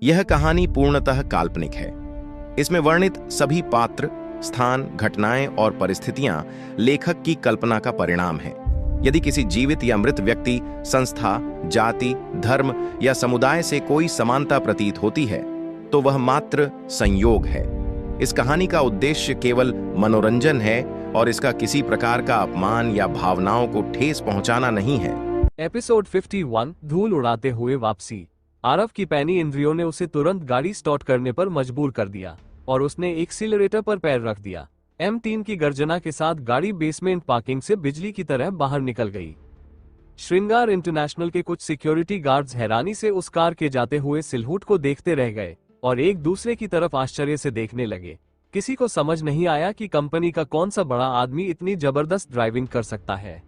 यह कहानी पूर्णतः काल्पनिक है। इसमें वर्णित सभी पात्र, स्थान, घटनाएं और परिस्थितियां लेखक की कल्पना का परिणाम हैं। यदि किसी जीवित या मृत व्यक्ति, संस्था, जाति, धर्म या समुदाय से कोई समानता प्रतीत होती है तो वह मात्र संयोग है। इस कहानी का उद्देश्य केवल मनोरंजन है और इसका किसी प्रकार का अपमान या भावनाओं को ठेस पहुंचाना नहीं है। एपिसोड 51 धूल उड़ाते हुए वापसी। आरव की पैनी इंद्रियों ने उसे तुरंत गाड़ी स्टार्ट करने पर मजबूर कर दिया और उसने एक्सीलरेटर पर पैर रख दिया। M3 की गर्जना के साथ गाड़ी बेसमेंट पार्किंग से बिजली की तरह बाहर निकल गई। श्रृंगार इंटरनेशनल के कुछ सिक्योरिटी गार्ड्स हैरानी से उस कार के जाते हुए सिलहूट को देखते रह गए और एक दूसरे की तरफ आश्चर्य से देखने लगे। किसी को समझ नहीं आया कि कंपनी का कौन सा बड़ा आदमी इतनी जबरदस्त ड्राइविंग कर सकता है।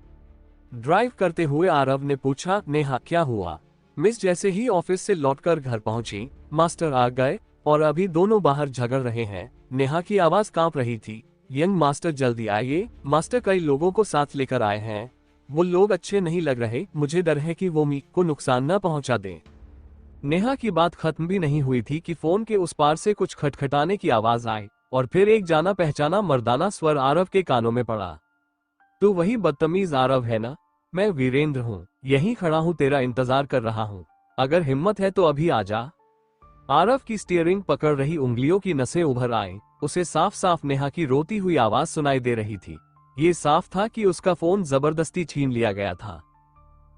ड्राइव करते हुए आरव ने पूछा, नेहा क्या हुआ? मिस जैसे ही ऑफिस से लौटकर घर पहुंची, मास्टर आ गए और अभी दोनों बाहर झगड़ रहे हैं। नेहा की आवाज कांप रही थी। यंग मास्टर जल्दी आइए, मास्टर कई लोगों को साथ लेकर आए हैं। वो लोग अच्छे नहीं लग रहे, मुझे डर है कि वो मी को नुकसान न पहुंचा दें। नेहा की बात खत्म भी नहीं हुई थी कि फोन के उस पार से कुछ खटखटाने की आवाज आई और फिर एक जाना पहचाना मर्दाना स्वर आरव के कानों में पड़ा। तू वही बदतमीज आरव है ना? मैं वीरेंद्र हूँ, यहीं खड़ा हूँ, तेरा इंतजार कर रहा हूँ। अगर हिम्मत है तो अभी आ जा। आरव की स्टीयरिंग पकड़ रही उंगलियों की नसें उभर आईं। उसे साफ साफ नेहा की रोती हुई आवाज सुनाई दे रही थी। ये साफ था कि उसका फोन जबरदस्ती छीन लिया गया था।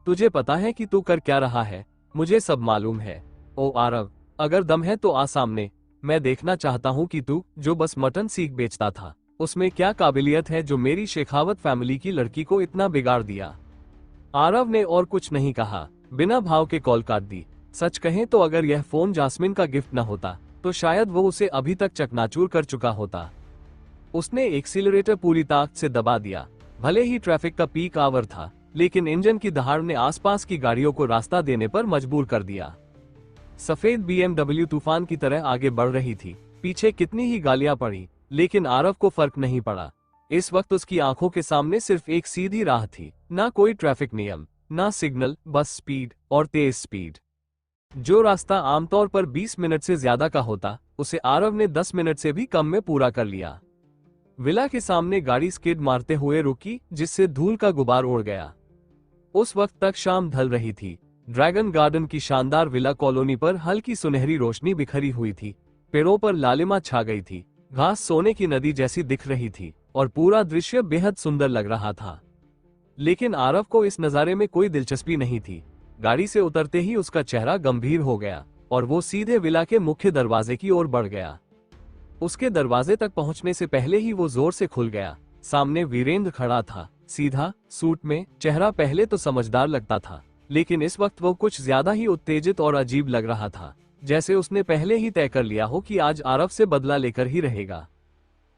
तुझे पता है कि तू कर क्या रहा है? मुझे सब मालूम है। ओ आरव, अगर दम है तो आ सामने। मैं देखना चाहता हूँ कि तू, जो बस मटन सीख बेचता था, उसमें क्या काबिलियत है जो मेरी शेखावत फैमिली की लड़की को इतना बिगाड़ दिया। आरव ने और कुछ नहीं कहा, बिना भाव के कॉल काट दी। सच कहें तो अगर यह फोन जास्मिन का गिफ्ट न होता तो शायद वो उसे अभी तक चकनाचूर कर चुका होता। उसने एक्सीलरेटर पूरी ताकत से दबा दिया। भले ही ट्रैफिक का पीक आवर था, लेकिन इंजन की दहाड़ ने आसपास की गाड़ियों को रास्ता देने पर मजबूर कर दिया। सफेद BMW तूफान की तरह आगे बढ़ रही थी। पीछे कितनी ही गालियां पड़ी, लेकिन आरव को फर्क नहीं पड़ा। इस वक्त उसकी आंखों के सामने सिर्फ एक सीधी राह थी, ना कोई ट्रैफिक नियम, ना सिग्नल, बस स्पीड और तेज स्पीड। जो रास्ता आमतौर पर 20 मिनट से ज्यादा का होता, उसे आरव ने 10 मिनट से भी कम में पूरा कर लिया। विला के सामने गाड़ी स्किड मारते हुए रुकी, जिससे धूल का गुबार उड़ गया। उस वक्त तक शाम ढल रही थी। ड्रैगन गार्डन की शानदार विला कॉलोनी पर हल्की सुनहरी रोशनी बिखरी हुई थी। पेड़ों पर लालिमा छा गई थी, घास सोने की नदी जैसी दिख रही थी और पूरा दृश्य बेहद सुंदर लग रहा था। लेकिन आरव को इस नजारे में कोई दिलचस्पी नहीं थी। गाड़ी से उतरते ही उसका चेहरा गंभीर हो गया और वो सीधे विला के मुख्य दरवाजे की ओर बढ़ गया। उसके दरवाजे तक पहुंचने से पहले ही वो जोर से खुल गया। सामने वीरेंद्र खड़ा था, सीधा, सूट में। चेहरा पहले तो समझदार लगता था, लेकिन इस वक्त वो कुछ ज्यादा ही उत्तेजित और अजीब लग रहा था, जैसे उसने पहले ही तय कर लिया हो कि आज आरव से बदला लेकर ही रहेगा।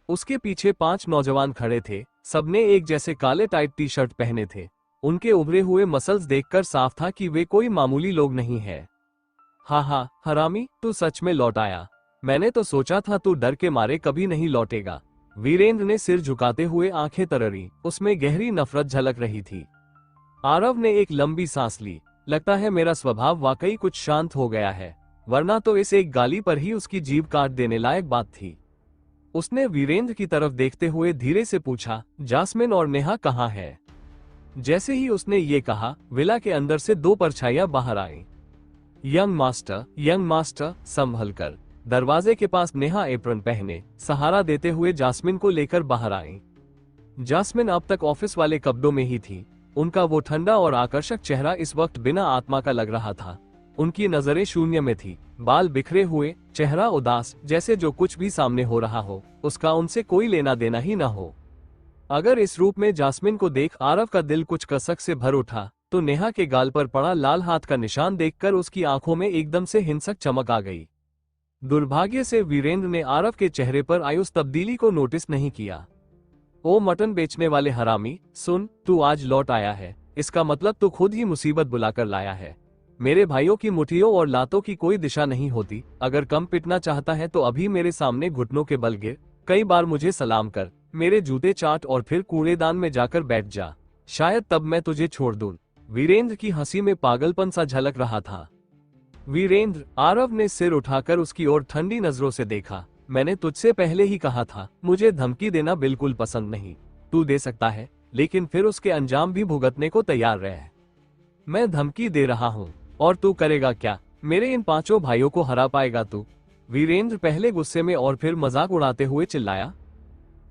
उसके पीछे 5 नौजवान खड़े थे। सबने एक जैसे काले टाइट टी-शर्ट पहने थे। उनके उभरे हुए मसल्स देखकर साफ था कि वे कोई मामूली लोग नहीं है। हा, हरामी, तू सच में लौट आया। मैंने तो सोचा था तू डर के मारे कभी नहीं लौटेगा। वीरेंद्र ने सिर झुकाते हुए आंखें तररी, उसमें गहरी नफरत झलक रही थी। आरव ने एक लंबी सांस ली। लगता है मेरा स्वभाव वाकई कुछ शांत हो गया है, वरना तो इस एक गाली पर ही उसकी जीभ काट देने लायक बात थी। उसने वीरेंद्र की तरफ देखते हुए धीरे से पूछा, जास्मिन और नेहा कहाँ है? जैसे ही उसने ये कहा, विला के अंदर से 2 परछाइयां बाहर आईं। यंग मास्टर, संभल कर। दरवाजे के पास नेहा एप्रन पहने, सहारा देते हुए जास्मिन को लेकर बाहर आई। जास्मिन अब तक ऑफिस वाले कपड़ों में ही थी। उनका वो ठंडा और आकर्षक चेहरा इस वक्त बिना आत्मा का लग रहा था। उनकी नजरें शून्य में थी, बाल बिखरे हुए, चेहरा उदास, जैसे जो कुछ भी सामने हो रहा हो उसका उनसे कोई लेना देना ही न हो। अगर इस रूप में जास्मिन को देख आरव का दिल कुछ कसक से भर उठा, तो नेहा के गाल पर पड़ा लाल हाथ का निशान देखकर उसकी आंखों में एकदम से हिंसक चमक आ गई। दुर्भाग्य से वीरेंद्र ने आरव के चेहरे पर आई उस तब्दीली को नोटिस नहीं किया। ओ मटन बेचने वाले हरामी, सुन, तू आज लौट आया है, इसका मतलब तू खुद ही मुसीबत बुलाकर लाया है। मेरे भाइयों की मुट्ठियों और लातों की कोई दिशा नहीं होती। अगर कम पिटना चाहता है तो अभी मेरे सामने घुटनों के बल गिर, कई बार मुझे सलाम कर, मेरे जूते चाट और फिर कूड़ेदान में जाकर बैठ जा। शायद तब मैं तुझे छोड़ दूं। वीरेंद्र की हंसी में पागलपन सा झलक रहा था। वीरेंद्र, आरव ने सिर उठाकर उसकी ओर ठंडी नजरों से देखा। मैंने तुझसे पहले ही कहा था, मुझे धमकी देना बिल्कुल पसंद नहीं। तू दे सकता है, लेकिन फिर उसके अंजाम भी भुगतने को तैयार रहे। मैं धमकी दे रहा हूँ, और तू करेगा क्या? मेरे इन 5 भाइयों को हरा पाएगा तू? वीरेंद्र पहले गुस्से में और फिर मजाक उड़ाते हुए चिल्लाया।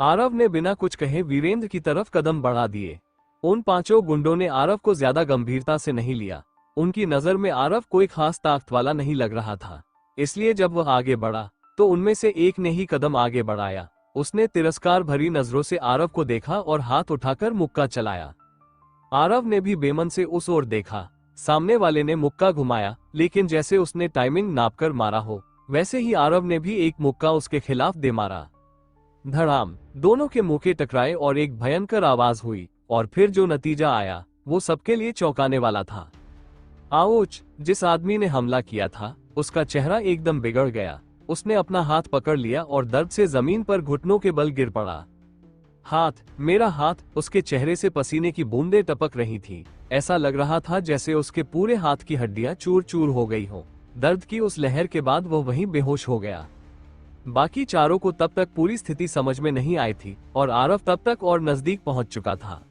आरव ने बिना कुछ कहे वीरेंद्र की तरफ कदम बढ़ा दिए। उन 5 गुंडों ने आरव को ज्यादा गंभीरता से नहीं लिया। उनकी नजर में आरव कोई खास ताकत वाला नहीं लग रहा था, इसलिए जब वह आगे बढ़ा तो उनमें से एक ने ही कदम आगे बढ़ाया। उसने तिरस्कार भरी नजरों से आरव को देखा और हाथ उठाकर मुक्का चलाया। आरव ने भी बेमन से उस ओर देखा। सामने वाले ने मुक्का घुमाया, लेकिन जैसे उसने टाइमिंग नापकर मारा हो, वैसे ही आरव ने भी एक मुक्का उसके खिलाफ दे मारा। धड़ाम, दोनों के मुक्के टकराए और एक भयंकर आवाज हुई, और फिर जो नतीजा आया वो सबके लिए चौंकाने वाला था। आउच! जिस आदमी ने हमला किया था उसका चेहरा एकदम बिगड़ गया। उसने अपना हाथ पकड़ लिया और दर्द से जमीन पर घुटनों के बल गिर पड़ा। हाथ, मेरा हाथ! उसके चेहरे से पसीने की बूंदें टपक रही थी। ऐसा लग रहा था जैसे उसके पूरे हाथ की हड्डियां चूर चूर हो गई हो। दर्द की उस लहर के बाद वो वहीं बेहोश हो गया। बाकी चारों को तब तक पूरी स्थिति समझ में नहीं आई थी और आरव तब तक और नजदीक पहुंच चुका था।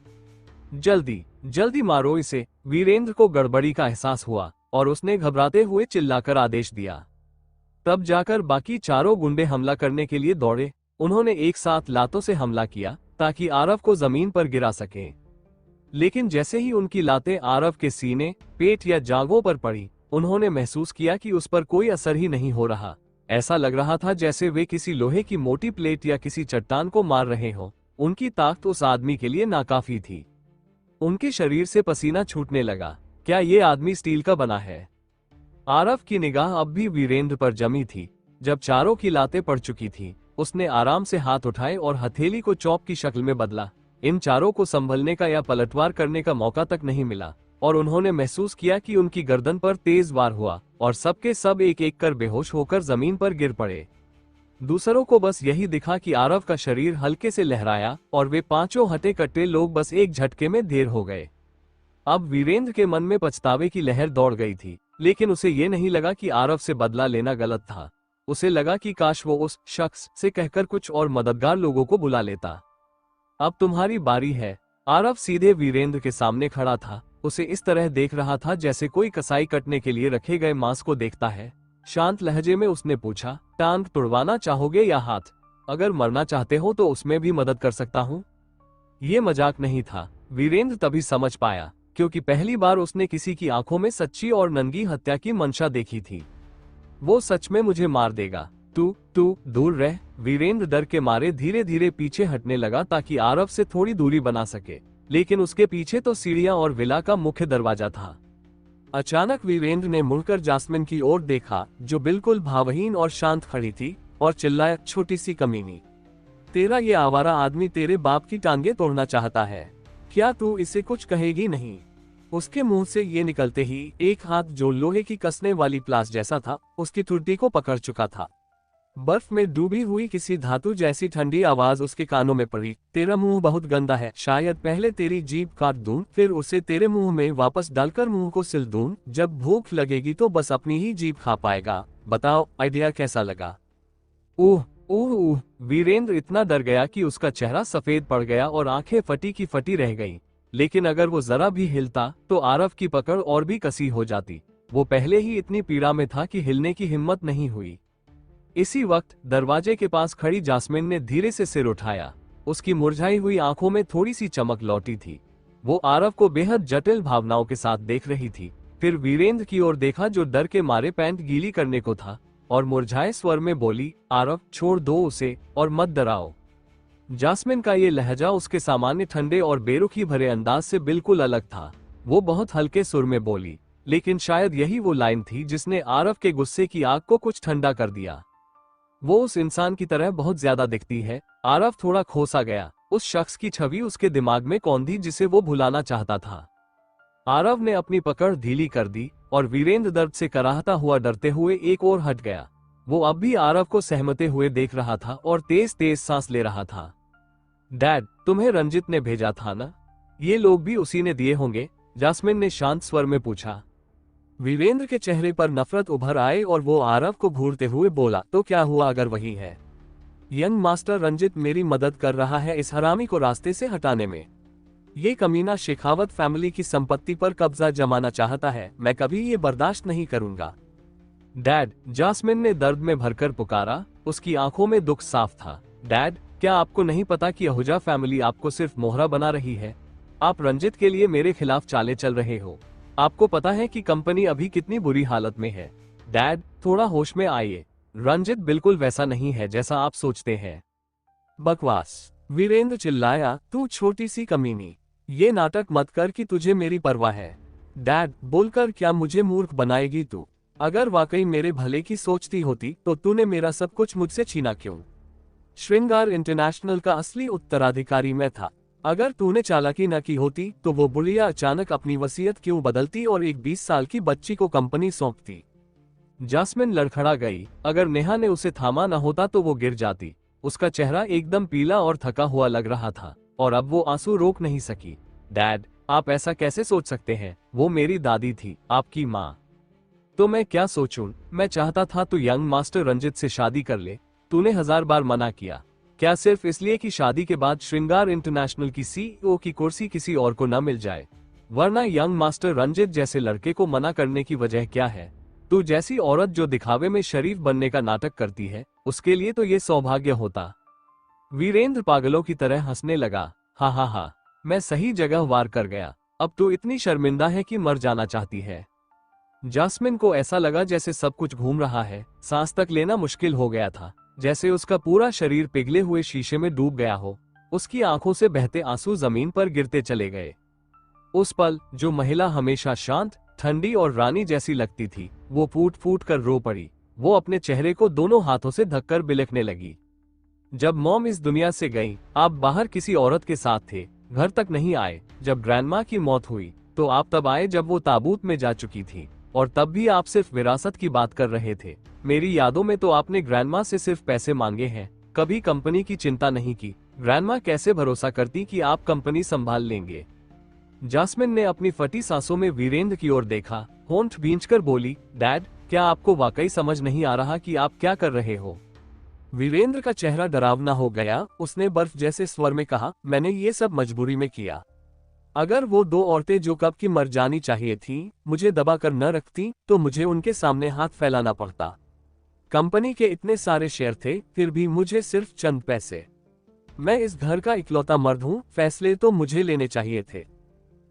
जल्दी जल्दी मारो इसे! वीरेंद्र को गड़बड़ी का एहसास हुआ और उसने घबराते हुए चिल्लाकर आदेश दिया। तब जाकर बाकी चारों गुंडे हमला करने के लिए दौड़े। उन्होंने एक साथ लातों से हमला किया ताकि आरव को जमीन पर गिरा सके। लेकिन जैसे ही उनकी लातें आरव के सीने, पेट या जांघों पर पड़ी, उन्होंने महसूस किया कि उस पर कोई असर ही नहीं हो रहा। ऐसा लग रहा था जैसे वे किसी लोहे की मोटी प्लेट या किसी चट्टान को मार रहे हो। उनकी ताकत उस आदमी के लिए नाकाफी थी। उनके शरीर से पसीना छूटने लगा। क्या ये आदमी स्टील का बना है? आरव की निगाह अब भी वीरेंद्र पर जमी थी। जब चारों की लातें पड़ चुकी थी, उसने आराम से हाथ उठाए और हथेली को चौक की शक्ल में बदला। इन चारों को संभलने का या पलटवार करने का मौका तक नहीं मिला और उन्होंने महसूस किया कि उनकी गर्दन पर तेज वार हुआ और सबके सब एक एक कर बेहोश होकर जमीन पर गिर पड़े। दूसरों को बस यही दिखा कि आरव का शरीर हल्के से लहराया और वे 5 हटे कट्टे लोग बस एक झटके में ढेर हो गए। अब वीरेंद्र के मन में पछतावे की लहर दौड़ गई थी, लेकिन उसे ये नहीं लगा कि आरव से बदला लेना गलत था। उसे लगा कि काश वो उस शख्स से कहकर कुछ और मददगार लोगों को बुला लेता। अब तुम्हारी बारी है। आरव सीधे वीरेंद्र के सामने खड़ा था। उसे इस तरह देख रहा था जैसे कोई कसाई कटने के लिए रखे गए मांस को देखता है। शांत लहजे में उसने पूछा, टांग तुड़वाना चाहोगे या हाथ? अगर मरना चाहते हो तो उसमें भी मदद कर सकता हूँ। ये मजाक नहीं था, वीरेंद्र तभी समझ पाया, क्योंकि पहली बार उसने किसी की आंखों में सच्ची और नंगी हत्या की मंशा देखी थी। वो सच में मुझे मार देगा। तू दूर रह! वीरेंद्र डर के मारे धीरे धीरे पीछे हटने लगा ताकि आरव से थोड़ी दूरी बना सके, लेकिन उसके पीछे तो सीढ़ियां और विला का मुख्य दरवाजा था। अचानक वीरेंद्र ने मुड़कर जास्मिन की ओर देखा, जो बिल्कुल भावहीन और शांत खड़ी थी, और चिल्लाया, छोटी सी कमीनी! तेरा ये आवारा आदमी तेरे बाप की टांगे तोड़ना चाहता है। क्या तू इसे कुछ कहेगी नहीं? उसके मुंह से ये निकलते ही एक हाथ, जो लोहे की कसने वाली प्लास जैसा था, उसकी ठुड्डी को पकड़ चुका था। बर्फ में डूबी हुई किसी धातु जैसी ठंडी आवाज उसके कानों में पड़ी, तेरा मुंह बहुत गंदा है। शायद पहले तेरी जीभ काट दूं, फिर उसे तेरे मुंह में वापस डालकर मुंह को सिल दूं। जब भूख लगेगी तो बस अपनी ही जीभ खा पाएगा। बताओ, आइडिया कैसा लगा? ऊह ऊह ऊह! वीरेंद्र इतना डर गया कि उसका चेहरा सफेद पड़ गया और आंखें फटी की फटी रह गईं। लेकिन अगर वो जरा भी हिलता तो आरव की पकड़ और भी कसी हो जाती। वो पहले ही इतनी पीड़ा में था कि हिलने की हिम्मत नहीं हुई। इसी वक्त दरवाजे के पास खड़ी जास्मिन ने धीरे से सिर उठाया। उसकी मुरझाई हुई आंखों में थोड़ी सी चमक लौटी थी। वो आरव को बेहद जटिल भावनाओं के साथ देख रही थी। फिर वीरेंद्र की ओर देखा, जो डर के मारे पैंट गीली करने को था, और मुरझाए स्वर में बोली, आरव, छोड़ दो उसे और मत डराओ। जास्मिन का ये लहजा उसके सामान्य ठंडे और बेरुखी भरे अंदाज से बिल्कुल अलग था। वो बहुत हल्के सुर में बोली, लेकिन शायद यही वो लाइन थी जिसने आरव के गुस्से की आग को कुछ ठंडा कर दिया। वो उस इंसान की तरह बहुत ज्यादा दिखती है। आरव थोड़ा खोसा गया। उस शख्स की छवि उसके दिमाग में कौन थी जिसे वो भुलाना चाहता था। आरव ने अपनी पकड़ ढीली कर दी और वीरेंद्र दर्द से कराहता हुआ डरते हुए एक ओर हट गया। वो अब भी आरव को सहमते हुए देख रहा था और तेज तेज सांस ले रहा था। डैड, तुम्हें रंजित ने भेजा था ना? ये लोग भी उसी ने दिए होंगे? जास्मिन ने शांत स्वर में पूछा। वीरेंद्र के चेहरे पर नफरत उभर आए और वो आरव को घूरते हुए बोला, तो क्या हुआ अगर वही है? यंग मास्टर रंजित मेरी मदद कर रहा है इस हरामी को रास्ते से हटाने में। ये कमीना शेखावत फैमिली की संपत्ति पर कब्जा जमाना चाहता है। मैं कभी ये बर्दाश्त नहीं करूंगा। डैड, जास्मिन ने दर्द में भरकर पुकारा। उसकी आंखों में दुख साफ था। डैड, क्या आपको नहीं पता कि आहूजा फैमिली आपको सिर्फ मोहरा बना रही है? आप रंजित के लिए मेरे खिलाफ चाले चल रहे हो। आपको पता है कि कंपनी अभी कितनी बुरी हालत में है। डैड, थोड़ा होश में आइए। रंजित बिल्कुल वैसा नहीं है जैसा आप सोचते हैं। बकवास, वीरेंद्र चिल्लाया। तू छोटी सी कमीनी, ये नाटक मत कर कि तुझे मेरी परवाह है। डैड, बोलकर क्या मुझे मूर्ख बनाएगी तू? अगर वाकई मेरे भले की सोचती होती तो तूने मेरा सब कुछ मुझसे छीना क्यों? श्रृंगार इंटरनेशनल का असली उत्तराधिकारी मैं था। अगर तूने चालाकी न की होती तो वो बुढ़िया अचानक अपनी वसीयत क्यों बदलती और एक 20 साल की बच्ची को कंपनी सौंपती? जास्मिन लड़खड़ा गई। अगर नेहा ने उसे थामा न होता तो वो गिर जाती। उसका चेहरा एकदम पीला और थका हुआ लग रहा था और अब वो आंसू रोक नहीं सकी। डैड, आप ऐसा कैसे सोच सकते हैं? वो मेरी दादी थी, आपकी माँ। तो मैं क्या सोचूं? मैं चाहता था तू यंग मास्टर रंजित से शादी कर ले। तूने 1000 बार मना किया। क्या सिर्फ इसलिए कि शादी के बाद श्रृंगार इंटरनेशनल की सीईओ की कुर्सी किसी और को न मिल जाए? वरना यंग मास्टर रंजित जैसे लड़के को मना करने की वजह क्या है? तू जैसी औरत जो दिखावे में शरीफ बनने का नाटक करती है, उसके लिए तो ये सौभाग्य होता। वीरेंद्र पागलों की तरह हंसने लगा। हा हा हा, मैं सही जगह वार कर गया। अब तू इतनी शर्मिंदा है कि मर जाना चाहती है। जास्मिन को ऐसा लगा जैसे सब कुछ घूम रहा है। सांस तक लेना मुश्किल हो गया था, जैसे उसका पूरा शरीर पिघले हुए शीशे में डूब गया हो। उसकी आंखों से बहते आंसू जमीन पर गिरते चले गए। उस पल जो महिला हमेशा शांत, ठंडी और रानी जैसी लगती थी, वो फूट फूट कर रो पड़ी। वो अपने चेहरे को दोनों हाथों से ढककर बिलखने लगी। जब मॉम इस दुनिया से गई, आप बाहर किसी औरत के साथ थे, घर तक नहीं आए। जब ग्रैंडमा की मौत हुई तो आप तब आए जब वो ताबूत में जा चुकी थी, और तब भी आप सिर्फ विरासत की बात कर रहे थे। मेरी यादों में तो आपने ग्रैंडमा से सिर्फ पैसे मांगे हैं, कभी कंपनी की चिंता नहीं की। ग्रैंडमा कैसे भरोसा करती कि आप कंपनी संभाल लेंगे? जास्मिन ने अपनी फटी सांसों में वीरेंद्र की ओर देखा। होंठ भींचकर बोली, डैड, क्या आपको वाकई समझ नहीं आ रहा कि आप क्या कर रहे हो? वीरेंद्र का चेहरा डरावना हो गया। उसने बर्फ जैसे स्वर में कहा, मैंने ये सब मजबूरी में किया। अगर वो दो औरतें जो कब की मर जानी चाहिए थीं, मुझे दबाकर न रखती तो मुझे उनके सामने हाथ फैलाना पड़ता। कंपनी के इतने सारे शेयर थे, फिर भी मुझे सिर्फ चंद पैसे। मैं इस घर का इकलौता मर्द हूँ, फैसले तो मुझे लेने चाहिए थे।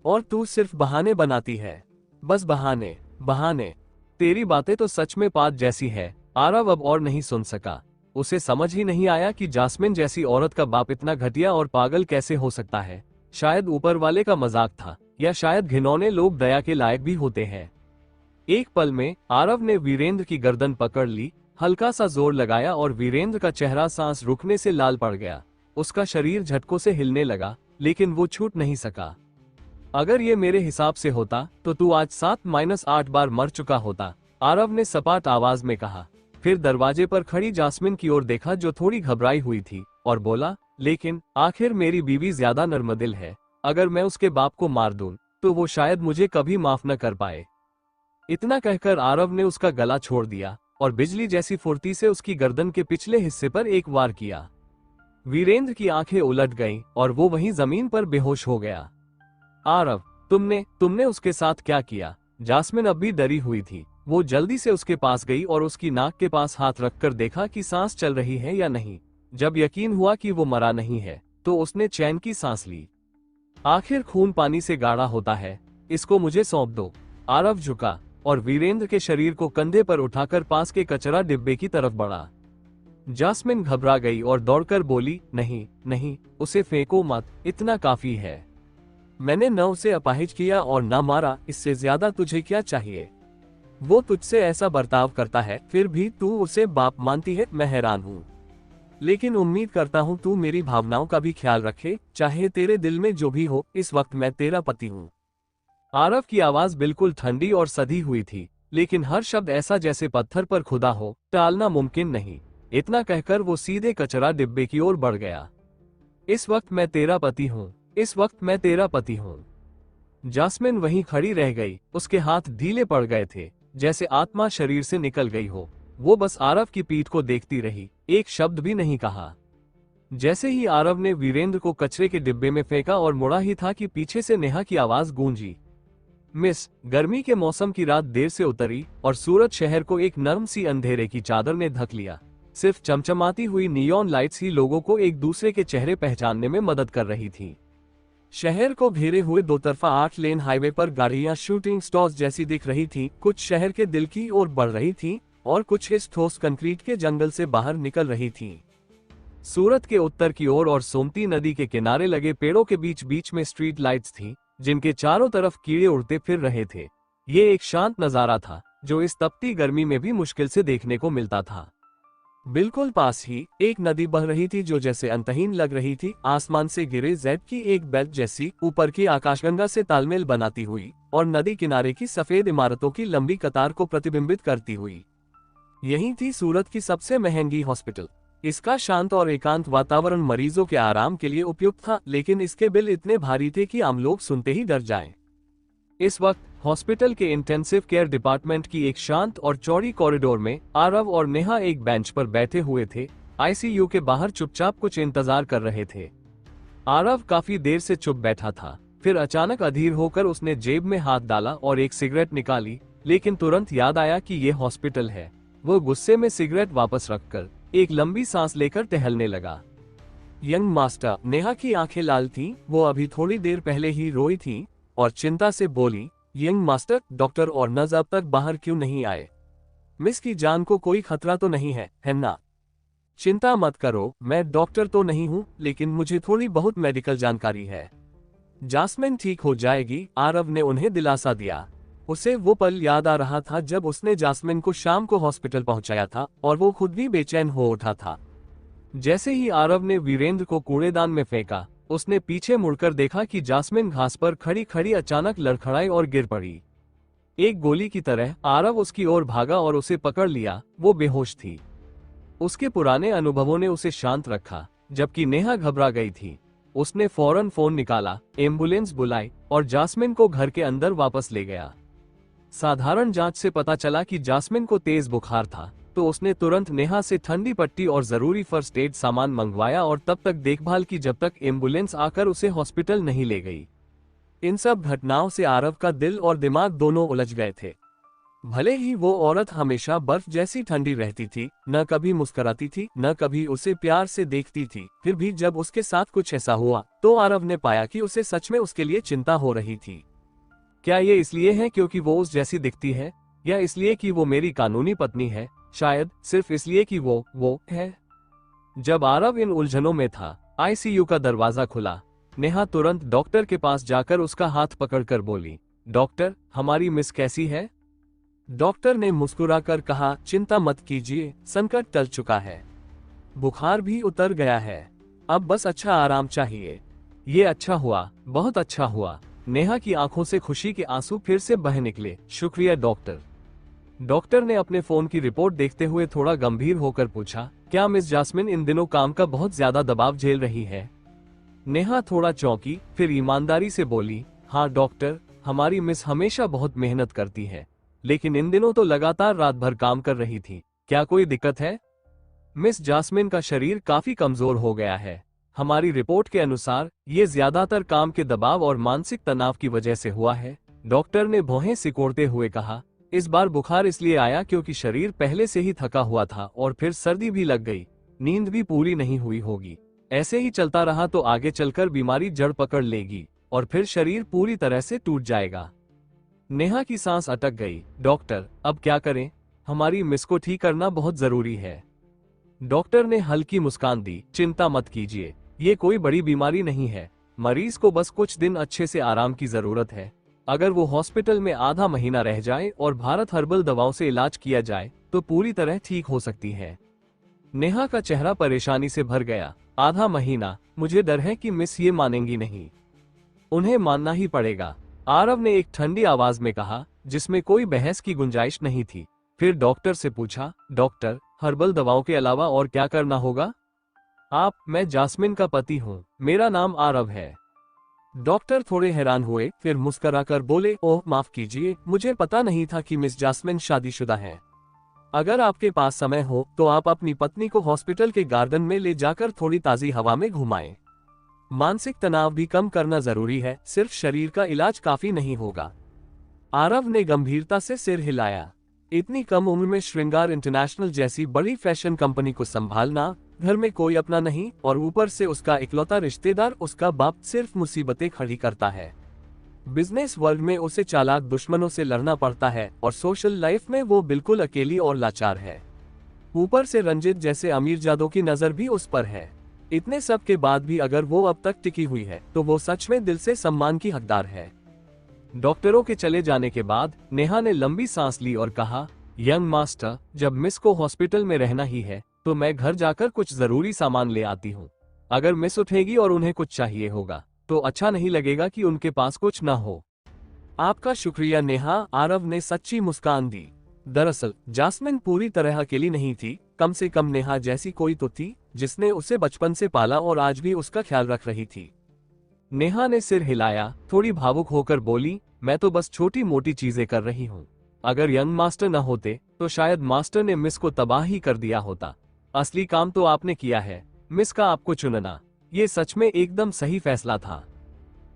और तू सिर्फ बहाने बनाती है, बस बहाने बहाने। तेरी बातें तो सच में पात जैसी है। आरव अब और नहीं सुन सका। उसे समझ ही नहीं आया कि जास्मिन जैसी औरत का बाप इतना घटिया और पागल कैसे हो सकता है। शायद ऊपर वाले का मजाक था, या शायद घिनौने लोग दया के लायक भी होते हैं। एक पल में आरव ने वीरेंद्र की गर्दन पकड़ ली, हल्का सा जोर लगाया और वीरेंद्र का चेहरा सांस रुकने से लाल पड़ गया। उसका शरीर झटकों से हिलने लगा, लेकिन वो छूट नहीं सका। अगर ये मेरे हिसाब से होता तो तू आज 7-8 बार मर चुका होता, आरव ने सपाट आवाज में कहा। फिर दरवाजे पर खड़ी जास्मिन की ओर देखा जो थोड़ी घबराई हुई थी, और बोला, लेकिन आखिर मेरी बीवी ज्यादा नर्मदिल है। अगर मैं उसके बाप को मार दूं तो वो शायद मुझे कभी माफ न कर पाए। इतना कहकर आरव ने उसका गला छोड़ दिया और बिजली जैसी फुर्ती से उसकी गर्दन के पिछले हिस्से पर एक वार किया। वीरेंद्र की आंखें उलट गईं और वो वहीं जमीन पर बेहोश हो गया। आरव, तुमने उसके साथ क्या किया? जास्मिन अब भी डरी हुई थी। वो जल्दी से उसके पास गई और उसकी नाक के पास हाथ रखकर देखा कि सांस चल रही है या नहीं। जब यकीन हुआ कि वो मरा नहीं है तो उसने चैन की सांस ली। आखिर खून पानी से गाढ़ा होता है, इसको मुझे सौंप दो। आरव झुका और वीरेंद्र के शरीर को कंधे पर उठाकर पास के कचरा डिब्बे की तरफ बढ़ा। जास्मिन घबरा गई और दौड़कर बोली, नहीं नहीं, उसे फेंको मत, इतना काफी है। मैंने न उसे अपाहिज किया और न मारा, इससे ज्यादा तुझे क्या चाहिए? वो तुझसे ऐसा बर्ताव करता है, फिर भी तू उसे बाप मानती है। मैं हैरान हूँ, लेकिन उम्मीद करता हूँ तू मेरी भावनाओं का भी ख्याल रखे, चाहे तेरे दिल में जो भी हो। इस वक्त मैं तेरा पति हूँ। आरव की आवाज बिल्कुल ठंडी और सधी हुई थी, लेकिन हर शब्द ऐसा जैसे पत्थर पर खुदा हो, टालना मुमकिन नहीं। इतना कहकर वो सीधे कचरा डिब्बे की ओर बढ़ गया। इस वक्त मैं तेरा पति हूँ, इस वक्त मैं तेरा पति हूँ। जास्मिन वहीं खड़ी रह गई, उसके हाथ ढीले पड़ गए थे, जैसे आत्मा शरीर से निकल गई हो। वो बस आरव की पीठ को देखती रही, एक शब्द भी नहीं कहा। जैसे ही आरव ने वीरेंद्र को कचरे के डिब्बे में फेंका और मुड़ा ही था कि पीछे से नेहा की आवाज गूंजी, मिस, गर्मी के मौसम की रात देर से उतरी और सूरज शहर को एक नरम सी अंधेरे की चादर ने ढक लिया। सिर्फ चमचमाती हुई नियॉन लाइट्स ही लोगों को एक दूसरे के चेहरे पहचानने में मदद कर रही थी। शहर को घेरे हुए दो तरफा 8 लेन हाईवे पर गाड़ियां शूटिंग स्टार्स जैसी दिख रही थी, कुछ शहर के दिल की ओर बढ़ रही थी और कुछ इस ठोस कंक्रीट के जंगल से बाहर निकल रही थी। सूरत के उत्तर की ओर और सोमती नदी के किनारे लगे पेड़ों के बीच बीच में स्ट्रीट लाइट्स थी, जिनके चारों तरफ कीड़े उड़ते फिर रहे थे। ये एक शांत नजारा था, जो इस तपती गर्मी में भी मुश्किल से देखने को मिलता था। बिल्कुल पास ही एक नदी बह रही थी, जो जैसे अंतहीन लग रही थी, आसमान से गिरे जेड की एक बेल्ट जैसी ऊपर की आकाशगंगा से तालमेल बनाती हुई और नदी किनारे की सफेद इमारतों की लंबी कतार को प्रतिबिंबित करती हुई। यही थी सूरत की सबसे महंगी हॉस्पिटल। इसका शांत और एकांत वातावरण मरीजों के आराम के लिए उपयुक्त था, लेकिन इसके बिल इतने भारी थे कि आम लोग सुनते ही डर जाएं। इस वक्त हॉस्पिटल के इंटेंसिव केयर डिपार्टमेंट की एक शांत और चौड़ी कॉरिडोर में आरव और नेहा एक बेंच पर बैठे हुए थे, आईसीयू के बाहर चुपचाप कुछ इंतजार कर रहे थे। आरव काफी देर से चुप बैठा था, फिर अचानक अधीर होकर उसने जेब में हाथ डाला और एक सिगरेट निकाली, लेकिन तुरंत याद आया कि ये हॉस्पिटल है। वो गुस्से में सिगरेट वापस रखकर एक लंबी सांस लेकर टहलने लगा। यंग मास्टर, नेहा की आंखें लाल थीं, वो अभी थोड़ी देर पहले ही रोई थी और चिंता से बोली, यंग मास्टर, डॉक्टर और नर्स अब तक बाहर क्यों नहीं आए? मिस की जान को कोई खतरा तो नहीं है ना? चिंता मत करो, मैं डॉक्टर तो नहीं हूँ, लेकिन मुझे थोड़ी बहुत मेडिकल जानकारी है। जास्मिन ठीक हो जाएगी, आरव ने उन्हें दिलासा दिया। उसे वो पल याद आ रहा था जब उसने जास्मिन को शाम को हॉस्पिटल पहुंचाया था और वो खुद भी बेचैन हो उठा था। जैसे ही आरव ने वीरेंद्र को कूड़ेदान में फेंका, उसने पीछे मुड़कर देखा कि जास्मिन घास पर खड़ी खड़ी अचानक लड़खड़ाई और गिर पड़ी। एक गोली की तरह आरव उसकी ओर भागा और उसे पकड़ लिया। वो बेहोश थी। उसके पुराने अनुभवों ने उसे शांत रखा, जबकि नेहा घबरा गई थी। उसने फौरन फोन निकाला, एम्बुलेंस बुलाई और जास्मिन को घर के अंदर वापस ले गया। साधारण जांच से पता चला कि जास्मिन को तेज बुखार था, तो उसने तुरंत नेहा से ठंडी पट्टी और जरूरी फर्स्ट एड सामान मंगवाया और तब तक देखभाल की जब तक एम्बुलेंस आकर उसे हॉस्पिटल नहीं ले गई। इन सब घटनाओं से आरव का दिल और दिमाग दोनों उलझ गए थे। भले ही वो औरत हमेशा बर्फ जैसी ठंडी रहती थी, न कभी मुस्कुराती थी, न कभी उसे प्यार से देखती थी, फिर भी जब उसके साथ कुछ ऐसा हुआ तो आरव ने पाया कि उसे सच में उसके लिए चिंता हो रही थी। क्या ये इसलिए है क्योंकि वो उस जैसी दिखती है, या इसलिए कि वो मेरी कानूनी पत्नी है? शायद सिर्फ इसलिए कि वो है। जब आरव इन उलझनों में था, आईसीयू का दरवाजा खुला। नेहा तुरंत डॉक्टर के पास जाकर उसका हाथ पकड़कर बोली, डॉक्टर, हमारी मिस कैसी है? डॉक्टर ने मुस्कुराकर कहा, चिंता मत कीजिए, संकट टल चुका है, बुखार भी उतर गया है, अब बस अच्छा आराम चाहिए। ये अच्छा हुआ, बहुत अच्छा हुआ। नेहा की आंखों से खुशी के आंसू फिर से बह निकले। शुक्रिया डॉक्टर। डॉक्टर ने अपने फोन की रिपोर्ट देखते हुए थोड़ा गंभीर होकर पूछा, क्या मिस जास्मिन इन दिनों काम का बहुत ज्यादा दबाव झेल रही है? नेहा थोड़ा चौंकी, फिर ईमानदारी से बोली, हाँ डॉक्टर, हमारी मिस हमेशा बहुत मेहनत करती है, लेकिन इन दिनों तो लगातार रात भर काम कर रही थी। क्या कोई दिक्कत है? मिस जास्मिन का शरीर काफी कमजोर हो गया है। हमारी रिपोर्ट के अनुसार ये ज्यादातर काम के दबाव और मानसिक तनाव की वजह से हुआ है, डॉक्टर ने भौहें सिकोड़ते हुए कहा। इस बार बुखार इसलिए आया क्योंकि शरीर पहले से ही थका हुआ था और फिर सर्दी भी लग गई, नींद भी पूरी नहीं हुई होगी। ऐसे ही चलता रहा तो आगे चलकर बीमारी जड़ पकड़ लेगी और फिर शरीर पूरी तरह से टूट जाएगा। नेहा की सांस अटक गई। डॉक्टर, अब क्या करें? हमारी मिस को ठीक करना बहुत जरूरी है। डॉक्टर ने हल्की मुस्कान दी, चिंता मत कीजिए, ये कोई बड़ी बीमारी नहीं है, मरीज को बस कुछ दिन अच्छे से आराम की जरूरत है। अगर वो हॉस्पिटल में आधा महीना रह जाए और भारत हर्बल दवाओं से इलाज किया जाए तो पूरी तरह ठीक हो सकती है। नेहा का चेहरा परेशानी से भर गया। आधा महीना? मुझे डर है कि मिस ये मानेंगी नहीं। उन्हें मानना ही पड़ेगा, आरव ने एक ठंडी आवाज में कहा, जिसमें कोई बहस की गुंजाइश नहीं थी। फिर डॉक्टर से पूछा, डॉक्टर, हर्बल दवाओं के अलावा और क्या करना होगा? मैं जास्मिन का पति हूँ, मेरा नाम आरव है। डॉक्टर थोड़े हैरान हुए, फिर मुस्कुराकर बोले, ओह माफ कीजिए, मुझे पता नहीं था कि मिस जास्मिन शादीशुदा है। अगर आपके पास समय हो तो आप अपनी पत्नी को हॉस्पिटल के गार्डन में ले जाकर थोड़ी ताज़ी हवा में घुमाएं। मानसिक तनाव भी कम करना जरूरी है, सिर्फ शरीर का इलाज काफी नहीं होगा। आरव ने गंभीरता से सिर हिलाया। इतनी कम उम्र में श्रृंगार इंटरनेशनल जैसी बड़ी फैशन कंपनी को संभालना, घर में कोई अपना नहीं और ऊपर से उसका इकलौता रिश्तेदार उसका बाप, सिर्फ मुसीबतें खड़ी करता है। बिजनेस वर्ल्ड में उसे चालाक दुश्मनों से लड़ना पड़ता है और सोशल लाइफ में वो बिल्कुल अकेली और लाचार है। ऊपर से रंजित जैसे अमीरजादों की नजर भी उस पर है। इतने सब के बाद भी अगर वो अब तक टिकी हुई है तो वो सच में दिल से सम्मान की हकदार है। डॉक्टरों के चले जाने के बाद नेहा ने लंबी सांस ली और कहा, यंग मास्टर, जब मिस को हॉस्पिटल में रहना ही है तो मैं घर जाकर कुछ जरूरी सामान ले आती हूँ। अगर मिस उठेगी और उन्हें कुछ चाहिए होगा तो अच्छा नहीं लगेगा कि उनके पास कुछ ना हो। आपका शुक्रिया नेहा, आरव ने सच्ची मुस्कान दी। दरअसल जास्मिन पूरी तरह अकेली नहीं थी, कम से कम नेहा जैसी कोई तो थी जिसने उसे बचपन से पाला और आज भी उसका ख्याल रख रही थी। नेहा ने सिर हिलाया, थोड़ी भावुक होकर बोली, मैं तो बस छोटी मोटी चीजें कर रही हूँ। अगर यंग मास्टर न होते तो शायद मास्टर ने मिस को तबाह ही कर दिया होता। असली काम तो आपने किया है, मिस का आपको चुनना, ये सच में एकदम सही फैसला था।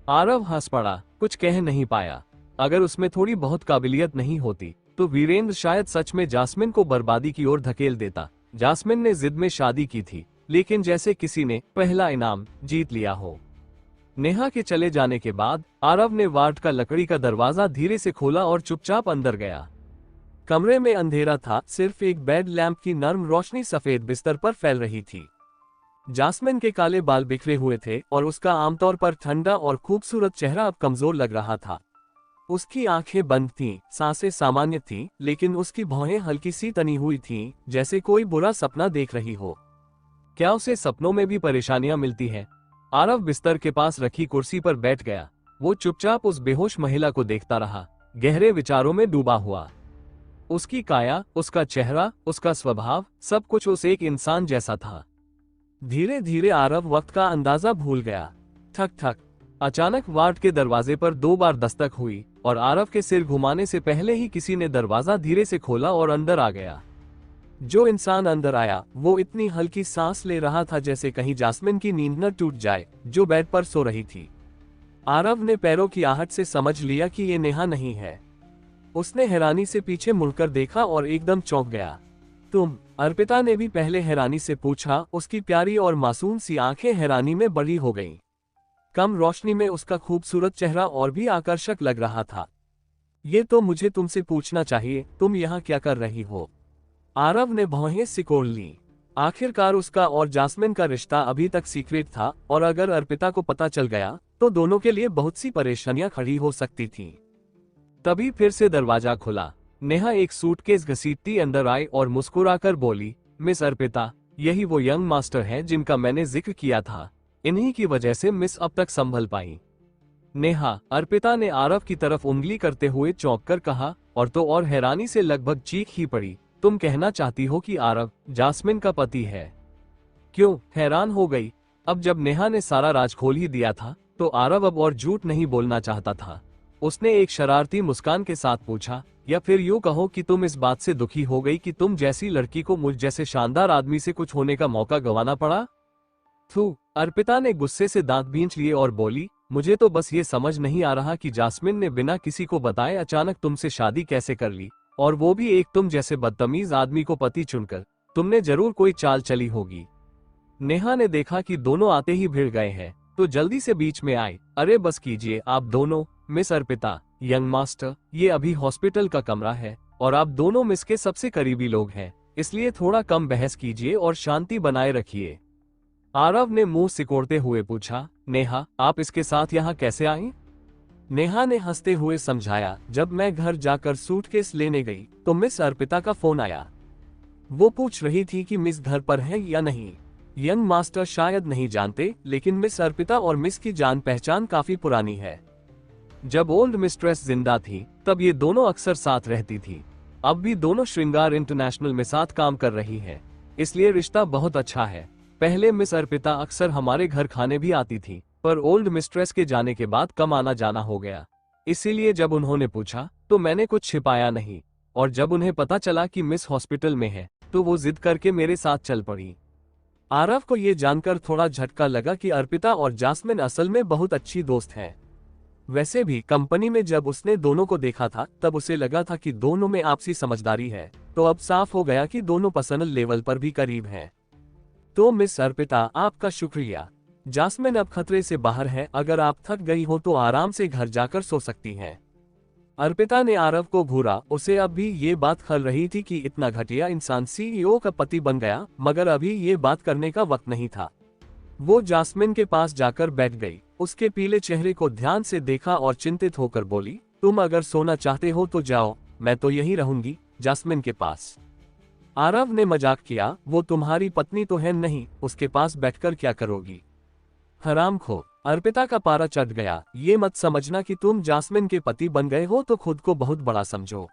आरव हंस पड़ा, कुछ कह नहीं पाया। अगर उसमें थोड़ी बहुत काबिलियत नहीं होती तो वीरेंद्र शायद सच में जास्मिन को बर्बादी की ओर धकेल देता। जास्मिन ने जिद में शादी की थी, लेकिन जैसे किसी ने पहला इनाम जीत लिया हो। नेहा के चले जाने के बाद आरव ने वार्ड का लकड़ी का दरवाजा धीरे से खोला और चुपचाप अंदर गया। कमरे में अंधेरा था, सिर्फ एक बेड लैंप की नर्म रोशनी सफेद बिस्तर पर फैल रही थी। जास्मिन के काले बाल बिखरे हुए थे और उसका आमतौर पर ठंडा और खूबसूरत चेहरा अब कमजोर लग रहा था। उसकी आंखें बंद थीं, सांसें सामान्य थीं, लेकिन उसकी भौहें हल्की सी तनी हुई थीं, जैसे कोई बुरा सपना देख रही हो। क्या उसे सपनों में भी परेशानियां मिलती हैं? आरव बिस्तर के पास रखी कुर्सी पर बैठ गया। वो चुपचाप उस बेहोश महिला को देखता रहा, गहरे विचारों में डूबा हुआ। उसकी काया, उसका चेहरा, उसका स्वभाव, सब कुछ उस एक इंसान जैसा था। धीरे धीरे आरव वक्त का अंदाजा भूल गया। ठक ठक। अचानक वार्ड के दरवाजे पर 2 बार दस्तक हुई और आरव के सिर घुमाने से पहले ही किसी ने दरवाजा धीरे से खोला और अंदर आ गया। जो इंसान अंदर आया वो इतनी हल्की सांस ले रहा था जैसे कहीं जास्मिन की नींद न टूट जाए, जो बेड पर सो रही थी। आरव ने पैरों की आहट से समझ लिया कि ये नेहा नहीं है। उसने हैरानी से पीछे मुड़कर देखा और एकदम चौंक गया। तुम? अर्पिता ने भी पहले हैरानी से पूछा। उसकी प्यारी और मासूम सी आंखें हैरानी में बड़ी हो गईं। कम रोशनी में उसका खूबसूरत चेहरा और भी आकर्षक लग रहा था। ये तो मुझे तुमसे पूछना चाहिए, तुम यहाँ क्या कर रही हो? आरव ने भौहें सिकोड़ ली। आखिरकार उसका और जास्मिन का रिश्ता अभी तक सीक्रेट था और अगर अर्पिता को पता चल गया तो दोनों के लिए बहुत सी परेशानियां खड़ी हो सकती थीं। तभी फिर से दरवाजा खुला। नेहा एक सूटकेस घसीटती अंदर आई और मुस्कुराकर बोली, मिस अर्पिता, यही वो यंग मास्टर हैं जिनका मैंने जिक्र किया था। इन्हीं की वजह से मिस अब तक संभल पाई। नेहा, अर्पिता ने आरव की तरफ उंगली करते हुए चौंक कर कहा, और तो और हैरानी से लगभग चीख ही पड़ी। तुम कहना चाहती हो कि आरव जास्मिन का पति है? क्यों? हैरान हो गई। अब जब नेहा ने सारा राज खोल ही दिया था तो आरव अब और झूठ नहीं बोलना चाहता था। उसने एक शरारती मुस्कान के साथ पूछा, या फिर यूं कहो कि तुम इस बात से दुखी हो गई कि तुम जैसी लड़की को मुझ जैसे शानदार आदमी से कुछ होने का मौका गंवाना पड़ा? थू। अर्पिता ने गुस्से से दांत बींच लिए और बोली, मुझे तो बस ये समझ नहीं आ रहा कि जास्मिन ने बिना किसी को बताए अचानक तुमसे शादी कैसे कर ली, और वो भी एक तुम जैसे बदतमीज आदमी को पति चुनकर। तुमने जरूर कोई चाल चली होगी। नेहा ने देखा कि दोनों आते ही भिड़ गए हैं तो जल्दी से बीच में आए। अरे बस कीजिए आप दोनों। मिस अर्पिता, यंग मास्टर, ये अभी हॉस्पिटल का कमरा है और आप दोनों मिस के सबसे करीबी लोग हैं, इसलिए थोड़ा कम बहस कीजिए और शांति बनाए रखिए। आरव ने मुंह सिकोड़ते हुए पूछा, नेहा, आप इसके साथ यहाँ कैसे आई? नेहा ने हंसते हुए समझाया, जब मैं घर जाकर सूटकेस लेने गई तो मिस अर्पिता का फोन आया। वो पूछ रही थी कि मिस घर पर है या नहीं। यंग मास्टर शायद नहीं जानते, लेकिन मिस अर्पिता और मिस की जान पहचान काफी पुरानी है। जब ओल्ड मिस्ट्रेस जिंदा थी तब ये दोनों अक्सर साथ रहती थी। अब भी दोनों श्रृंगार इंटरनेशनल में साथ काम कर रही है, इसलिए रिश्ता बहुत अच्छा है। पहले मिस अर्पिता अक्सर हमारे घर खाने भी आती थी, पर ओल्ड मिस्ट्रेस के जाने के बाद कम आना जाना हो गया। इसीलिए जब उन्होंने पूछा तो मैंने कुछ छिपाया नहीं, और जब उन्हें पता चला कि मिस हॉस्पिटल में है तो वो जिद करके मेरे साथ चल पड़ी। आरव को ये जानकर थोड़ा झटका लगा कि अर्पिता और जास्मिन असल में बहुत अच्छी दोस्त हैं। वैसे भी कंपनी में जब उसने दोनों को देखा था तब उसे लगा था कि दोनों में आपसी समझदारी है, तो अब साफ हो गया कि दोनों पर्सनल लेवल पर भी करीब हैं। तो मिस अर्पिता, आपका शुक्रिया। जास्मिन अब खतरे से बाहर है, अगर आप थक गई हो तो आराम से घर जाकर सो सकती हैं। अर्पिता ने आरव को घूरा। उसे अब भी ये बात खल रही थी कि इतना घटिया इंसान सीईओ का पति बन गया, मगर अभी ये बात करने का वक्त नहीं था। वो जास्मिन के पास जाकर बैठ गई, उसके पीले चेहरे को ध्यान से देखा और चिंतित होकर बोली, तुम अगर सोना चाहते हो तो जाओ, मैं तो यहीं रहूंगी, जास्मिन के पास। आरव ने मजाक किया, वो तुम्हारी पत्नी तो है नहीं, उसके पास बैठकर क्या करोगी? हरामखोर। अर्पिता का पारा चढ़ गया। ये मत समझना कि तुम जास्मिन के पति बन गए हो तो खुद को बहुत बड़ा समझो।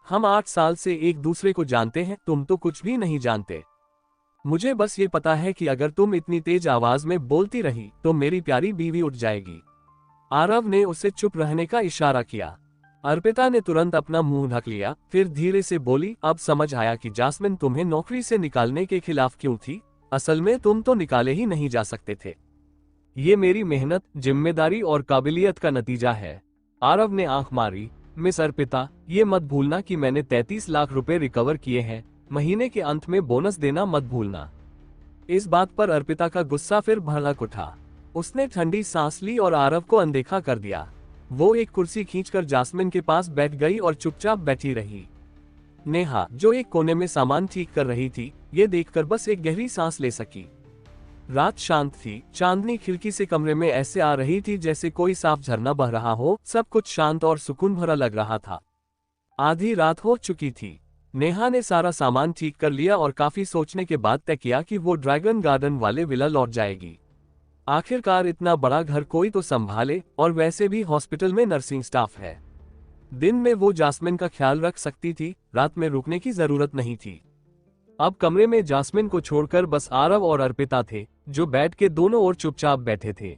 हम 8 साल से एक दूसरे को जानते हैं, तुम तो कुछ भी नहीं जानते। मुझे बस ये पता है कि अगर तुम इतनी तेज आवाज में बोलती रही तो मेरी प्यारी बीवी उठ जाएगी। आरव ने उसे चुप रहने का इशारा किया। अर्पिता ने तुरंत अपना मुंह ढक लिया, फिर धीरे से बोली, अब समझ आया कि जास्मिन तुम्हें नौकरी से निकालने के खिलाफ क्यों थी। असल में तुम तो निकाले ही नहीं जा सकते थे। ये मेरी मेहनत, जिम्मेदारी और काबिलियत का नतीजा है। आरव ने आंख मारी। मिस अर्पिता, ये मत भूलना कि मैंने 33 लाख रुपए रिकवर किए हैं, महीने के अंत में बोनस देना मत भूलना। इस बात पर अर्पिता का गुस्सा फिर भड़क उठा। उसने ठंडी सांस ली और आरव को अनदेखा कर दिया। वो एक कुर्सी खींचकर जास्मिन के पास बैठ गई और चुपचाप बैठी रही। नेहा, जो एक कोने में सामान ठीक कर रही थी, ये देखकर बस एक गहरी सांस ले सकी। रात शांत थी। चांदनी खिड़की से कमरे में ऐसे आ रही थी जैसे कोई साफ झरना बह रहा हो। सब कुछ शांत और सुकून भरा लग रहा था। आधी रात हो चुकी थी। नेहा ने सारा सामान ठीक कर लिया और काफी सोचने के बाद तय किया कि वो ड्रैगन गार्डन वाले विला लौट जाएगी। आखिरकार इतना बड़ा घर कोई तो संभाले, और वैसे भी हॉस्पिटल में नर्सिंग स्टाफ है। दिन में वो जास्मिन का ख्याल रख सकती थी, रात में रुकने की जरूरत नहीं थी। अब कमरे में जास्मिन को छोड़कर बस आरव और अर्पिता थे, जो बैठ के दोनों ओर चुपचाप बैठे थे।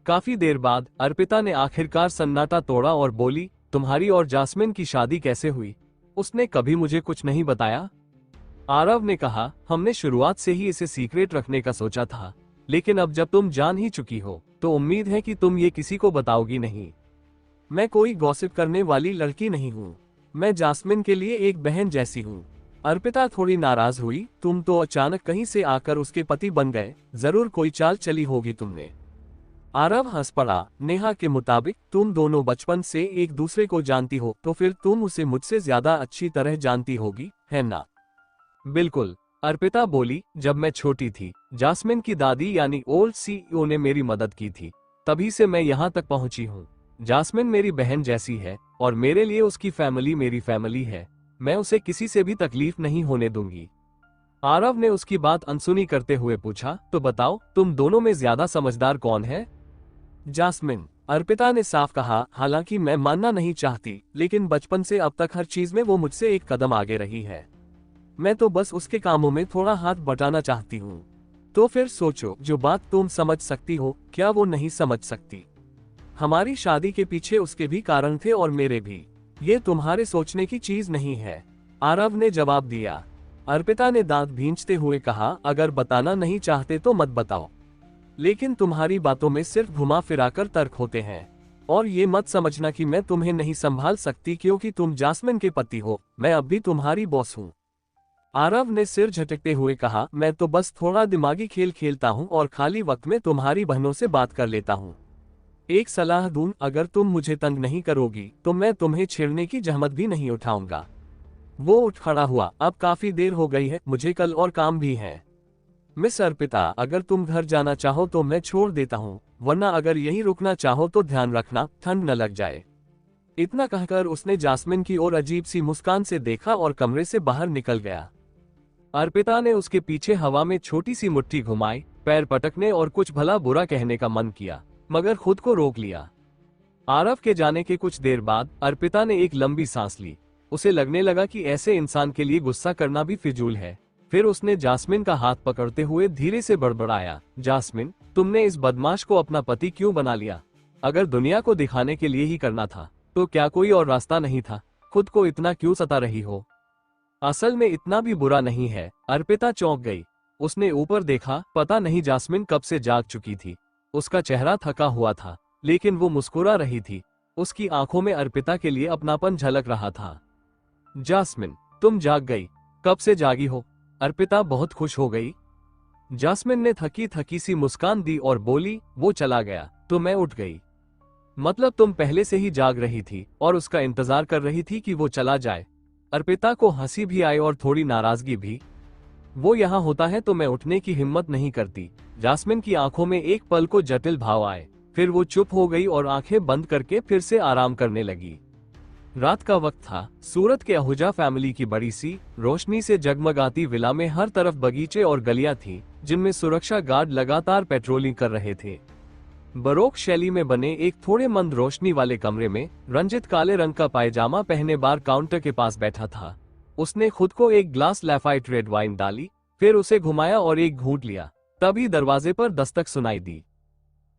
काफी देर बाद अर्पिता ने आखिरकार सन्नाटा तोड़ा और बोली, तुम्हारी और जास्मिन की शादी कैसे हुई? उसने कभी मुझे कुछ नहीं बताया। आरव ने कहा, हमने शुरुआत से ही इसे सीक्रेट रखने का सोचा था, लेकिन अब जब तुम जान ही चुकी हो तो उम्मीद है कि तुम ये किसी को बताओगी नहीं। मैं कोई गॉसिप करने वाली लड़की नहीं हूँ। मैं जास्मिन के लिए एक बहन जैसी हूँ। अर्पिता थोड़ी नाराज हुई, तुम तो अचानक कहीं से आकर उसके पति बन गए, जरूर कोई चाल चली होगी तुमने। आरव हंस पड़ा। नेहा के मुताबिक तुम दोनों बचपन से एक दूसरे को जानती हो, तो फिर तुम उसे मुझसे ज्यादा अच्छी तरह जानती होगी, है ना? बिल्कुल, अर्पिता बोली, जब मैं छोटी थी जास्मिन की दादी यानी ओल्ड सीईओ ने मेरी मदद की थी, तभी से मैं यहाँ तक पहुंची हूँ। जास्मिन मेरी बहन जैसी है और मेरे लिए उसकी फैमिली मेरी फैमिली है। मैं उसे किसी से भी तकलीफ नहीं होने दूंगी। आरव ने उसकी बात अनसुनी करते हुए पूछा, तो बताओ, तुम दोनों में ज्यादा समझदार कौन है? जास्मिन, अर्पिता ने साफ कहा। हालांकि मैं मानना नहीं चाहती, लेकिन बचपन से अब तक हर चीज में वो मुझसे एक कदम आगे रही है। मैं तो बस उसके कामों में थोड़ा हाथ बटाना चाहती हूँ। तो फिर सोचो, जो बात तुम समझ सकती हो, क्या वो नहीं समझ सकती? हमारी शादी के पीछे उसके भी कारण थे और मेरे भी। ये तुम्हारे सोचने की चीज नहीं है, आरव ने जवाब दिया। अर्पिता ने दांत भींचते हुए कहा, अगर बताना नहीं चाहते तो मत बताओ, लेकिन तुम्हारी बातों में सिर्फ घुमा फिराकर तर्क होते हैं। और ये मत समझना कि मैं तुम्हें नहीं संभाल सकती क्योंकि तुम जास्मिन के पति हो। मैं अब भी तुम्हारी बॉस हूँ। आरव ने सिर झटकते हुए कहा, मैं तो बस थोड़ा दिमागी खेल खेलता हूँ और खाली वक्त में तुम्हारी बहनों से बात कर लेता हूँ। एक सलाह दूं, अगर तुम मुझे तंग नहीं करोगी तो मैं तुम्हें छेड़ने की जहमत भी नहीं उठाऊंगा। वो उठ खड़ा हुआ, अब काफी देर हो गई है, मुझे कल और काम भी है। मिस अर्पिता, अगर तुम घर जाना चाहो तो मैं छोड़ देता हूँ, वरना अगर यहीं रुकना चाहो तो ध्यान रखना ठंड न लग जाए। इतना कहकर उसने जास्मिन की ओर अजीब सी मुस्कान से देखा और कमरे से बाहर निकल गया। अर्पिता ने उसके पीछे हवा में छोटी सी मुट्ठी घुमाई, पैर पटकने और कुछ भला बुरा कहने का मन किया, मगर खुद को रोक लिया। आरव के जाने के कुछ देर बाद अर्पिता ने एक लंबी सांस ली। उसे लगने लगा कि ऐसे इंसान के लिए गुस्सा करना भी फिजूल है। फिर उसने जास्मिन का हाथ पकड़ते हुए धीरे से बड़बड़ाया, जास्मिन, तुमने इस बदमाश को अपना पति क्यों बना लिया? अगर दुनिया को दिखाने के लिए ही करना था तो क्या कोई और रास्ता नहीं था? खुद को इतना क्यों सता रही हो? असल में इतना भी बुरा नहीं है। अर्पिता चौंक गई। उसने ऊपर देखा, पता नहीं जास्मिन कब से जाग चुकी थी। उसका चेहरा थका हुआ था, लेकिन वो मुस्कुरा रही थी। उसकी आंखों में अर्पिता के लिए अपनापन झलक रहा था। जास्मिन, तुम जाग गई? कब से जागी हो? अर्पिता बहुत खुश हो गई। जास्मिन ने थकी थकी सी मुस्कान दी और बोली, वो चला गया तो मैं उठ गई। मतलब तुम पहले से ही जाग रही थी और उसका इंतजार कर रही थी कि वो चला जाए? अर्पिता को हंसी भी आई और थोड़ी नाराजगी भी। वो यहाँ होता है तो मैं उठने की हिम्मत नहीं करती। जास्मिन की आंखों में एक पल को जटिल भाव आए, फिर वो चुप हो गई और आंखें बंद करके फिर से आराम करने लगी। रात का वक्त था। सूरत के आहूजा फैमिली की बड़ी सी रोशनी से जगमगाती विला में हर तरफ बगीचे और गलियां थी, जिनमें सुरक्षा गार्ड लगातार पेट्रोलिंग कर रहे थे। बरोक शैली में बने एक थोड़े मंद रोशनी वाले कमरे में रंजित काले रंग का पायजामा पहने बार काउंटर के पास बैठा था। उसने खुद को एक ग्लास लैफाइट रेड वाइन डाली, फिर उसे घुमाया और एक घूंट लिया। तभी दरवाजे पर दस्तक सुनाई दी।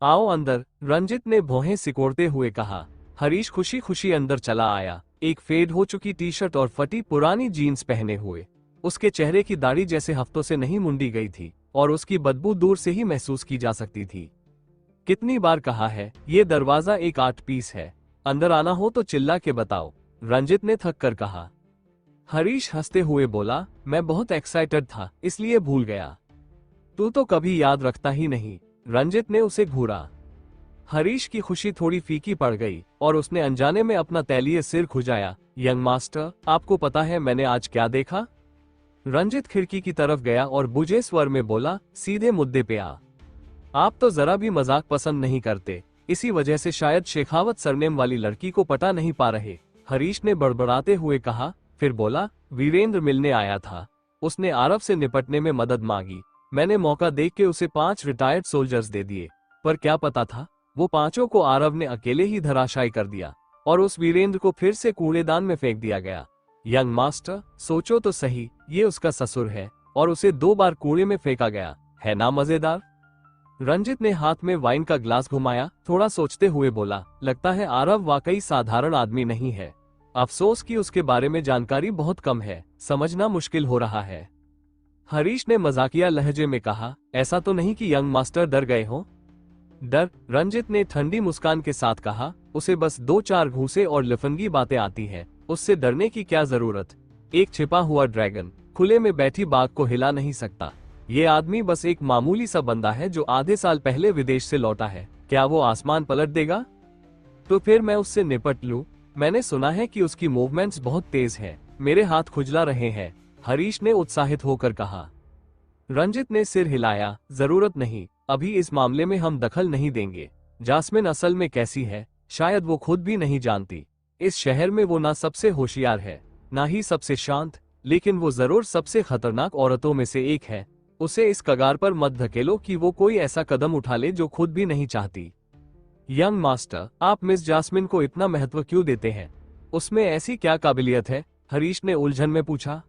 आओ अंदर, रंजित ने भौहें सिकोड़ते हुए कहा। हरीश खुशी खुशी अंदर चला आया, एक फेड हो चुकी टी शर्ट और फटी पुरानी जीन्स पहने हुए। उसके चेहरे की दाढ़ी जैसे हफ्तों से नहीं मुंडी गई थी और उसकी बदबू दूर से ही महसूस की जा सकती थी। कितनी बार कहा है, ये दरवाजा एक आर्ट पीस है, अंदर आना हो तो चिल्ला के बताओ, रंजित ने थक कर कहा। हरीश हंसते हुए बोला, मैं बहुत एक्साइटेड था इसलिए भूल गया। तू तो कभी याद रखता ही नहीं, रंजित ने उसे घूरा। हरीश की खुशी थोड़ी फीकी पड़ गई और उसने अनजाने में अपना तैलीय सिर खुजाया। यंग मास्टर, आपको पता है मैंने आज क्या देखा? रंजित खिड़की की तरफ गया और बुझे स्वर में बोला, सीधे मुद्दे पे आ। आप तो जरा भी मजाक पसंद नहीं करते, इसी वजह से शायद शेखावत सरनेम वाली लड़की को पटा नहीं पा रहे, हरीश ने बड़बड़ाते हुए कहा। फिर बोला, वीरेंद्र मिलने आया था, उसने आरव से निपटने में मदद मांगी। मैंने मौका देख के उसे 5 रिटायर्ड सोल्जर्स दे दिए, पर क्या पता था वो 5 को आरव ने अकेले ही धराशायी कर दिया और उस वीरेंद्र को फिर से कूड़ेदान में फेंक दिया गया। यंग मास्टर, सोचो तो सही, ये उसका ससुर है और उसे 2 बार कूड़े में फेंका गया है ना? मजेदार। रंजित ने हाथ में वाइन का ग्लास घुमाया, थोड़ा सोचते हुए बोला, लगता है आरव वाकई साधारण आदमी नहीं है। अफसोस कि उसके बारे में जानकारी बहुत कम है, समझना मुश्किल हो रहा है। हरीश ने मजाकिया लहजे में कहा, ऐसा तो नहीं कि यंग मास्टर डर गए हो? डर? रंजित ने ठंडी मुस्कान के साथ कहा, उसे बस 2-4 घूंसे और लफंगी बातें आती हैं, उससे डरने की क्या जरूरत? एक छिपा हुआ ड्रैगन खुले में बैठी बाघ को हिला नहीं सकता। ये आदमी बस एक मामूली सा बंदा है जो आधे साल पहले विदेश से लौटा है, क्या वो आसमान पलट देगा? तो फिर मैं उससे निपट लूं? मैंने सुना है कि उसकी मूवमेंट्स बहुत तेज है, मेरे हाथ खुजला रहे हैं, हरीश ने उत्साहित होकर कहा। रंजित ने सिर हिलाया, जरूरत नहीं, अभी इस मामले में हम दखल नहीं देंगे। जास्मिन असल में कैसी है शायद वो खुद भी नहीं जानती। इस शहर में वो ना सबसे होशियार है, ना ही सबसे शांत, लेकिन वो जरूर सबसे खतरनाक औरतों में से एक है। उसे इस कगार पर मत धकेलो कि वो कोई ऐसा कदम उठा ले जो खुद भी नहीं चाहती। यंग मास्टर, आप मिस जास्मिन को इतना महत्व क्यों देते हैं? उसमें ऐसी क्या काबिलियत है? हरीश ने उलझन में पूछा।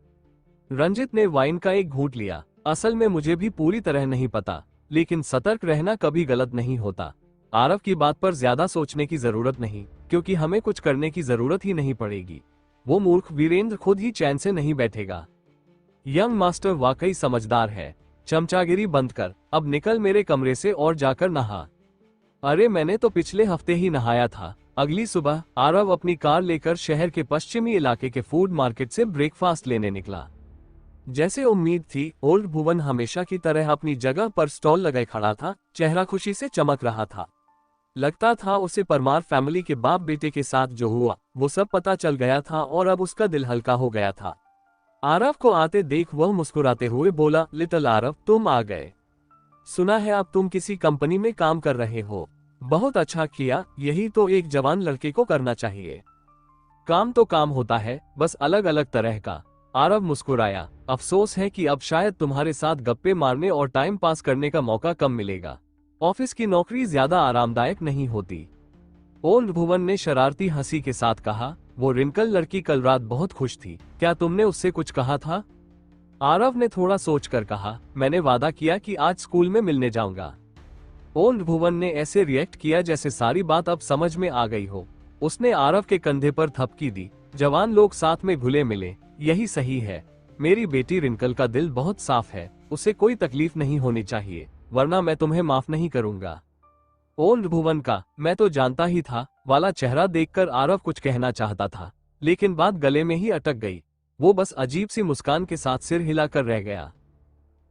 रंजित ने वाइन का एक घूंट लिया। असल में मुझे भी पूरी तरह नहीं पता, लेकिन सतर्क रहना कभी गलत नहीं होता। आरव की बात पर ज्यादा सोचने की जरूरत नहीं, क्योंकि हमें कुछ करने की जरूरत ही नहीं पड़ेगी। वो मूर्ख वीरेंद्र खुद ही चैन से नहीं बैठेगा। यंग मास्टर वाकई समझदार है। चमचागिरी बंद कर, अब निकल मेरे कमरे से और जाकर नहा। अरे मैंने तो पिछले हफ्ते ही नहाया था। अगली सुबह आरव अपनी कार लेकर शहर के पश्चिमी इलाके के फूड मार्केट से ब्रेकफास्ट लेने निकला। जैसे उम्मीद थी, ओल्ड भुवन हमेशा की तरह अपनी जगह पर स्टॉल लगाए खड़ा था, चेहरा खुशी से चमक रहा था। लगता था उसे परमार फैमिली के बाप बेटे के साथ जो हुआ वो सब पता चल गया था और अब उसका दिल हल्का हो गया था। आरव को आते देख वह मुस्कुराते हुए बोला, लिटिल आरव, तुम आ गए। सुना है अब तुम किसी कंपनी में काम कर रहे हो। बहुत अच्छा किया, यही तो एक जवान लड़के को करना चाहिए। काम तो काम होता है, बस अलग अलग तरह का। आरव मुस्कुराया, अफसोस है कि अब शायद तुम्हारे साथ गप्पे मारने और टाइम पास करने का मौका कम मिलेगा। ऑफिस की नौकरी ज्यादा आरामदायक नहीं होती। ओल्ड भुवन ने शरारती हंसी के साथ कहा, वो रिंकल लड़की कल रात बहुत खुश थी, क्या तुमने उससे कुछ कहा था? आरव ने थोड़ा सोचकर कहा, मैंने वादा किया कि आज स्कूल में मिलने जाऊंगा। ओल्ड भुवन ने ऐसे रिएक्ट किया जैसे सारी बात अब समझ में आ गई हो। उसने आरव के कंधे पर थपकी दी। जवान लोग साथ में घुले मिले, यही सही है। मेरी बेटी रिंकल का दिल बहुत साफ है, उसे कोई तकलीफ नहीं होनी चाहिए, वरना मैं तुम्हें माफ नहीं करूंगा। ओल्ड भुवन का मैं तो जानता ही था वाला चेहरा देखकर आरव कुछ कहना चाहता था, लेकिन बात गले में ही अटक गई। वो बस अजीब सी मुस्कान के साथ सिर हिलाकर रह गया।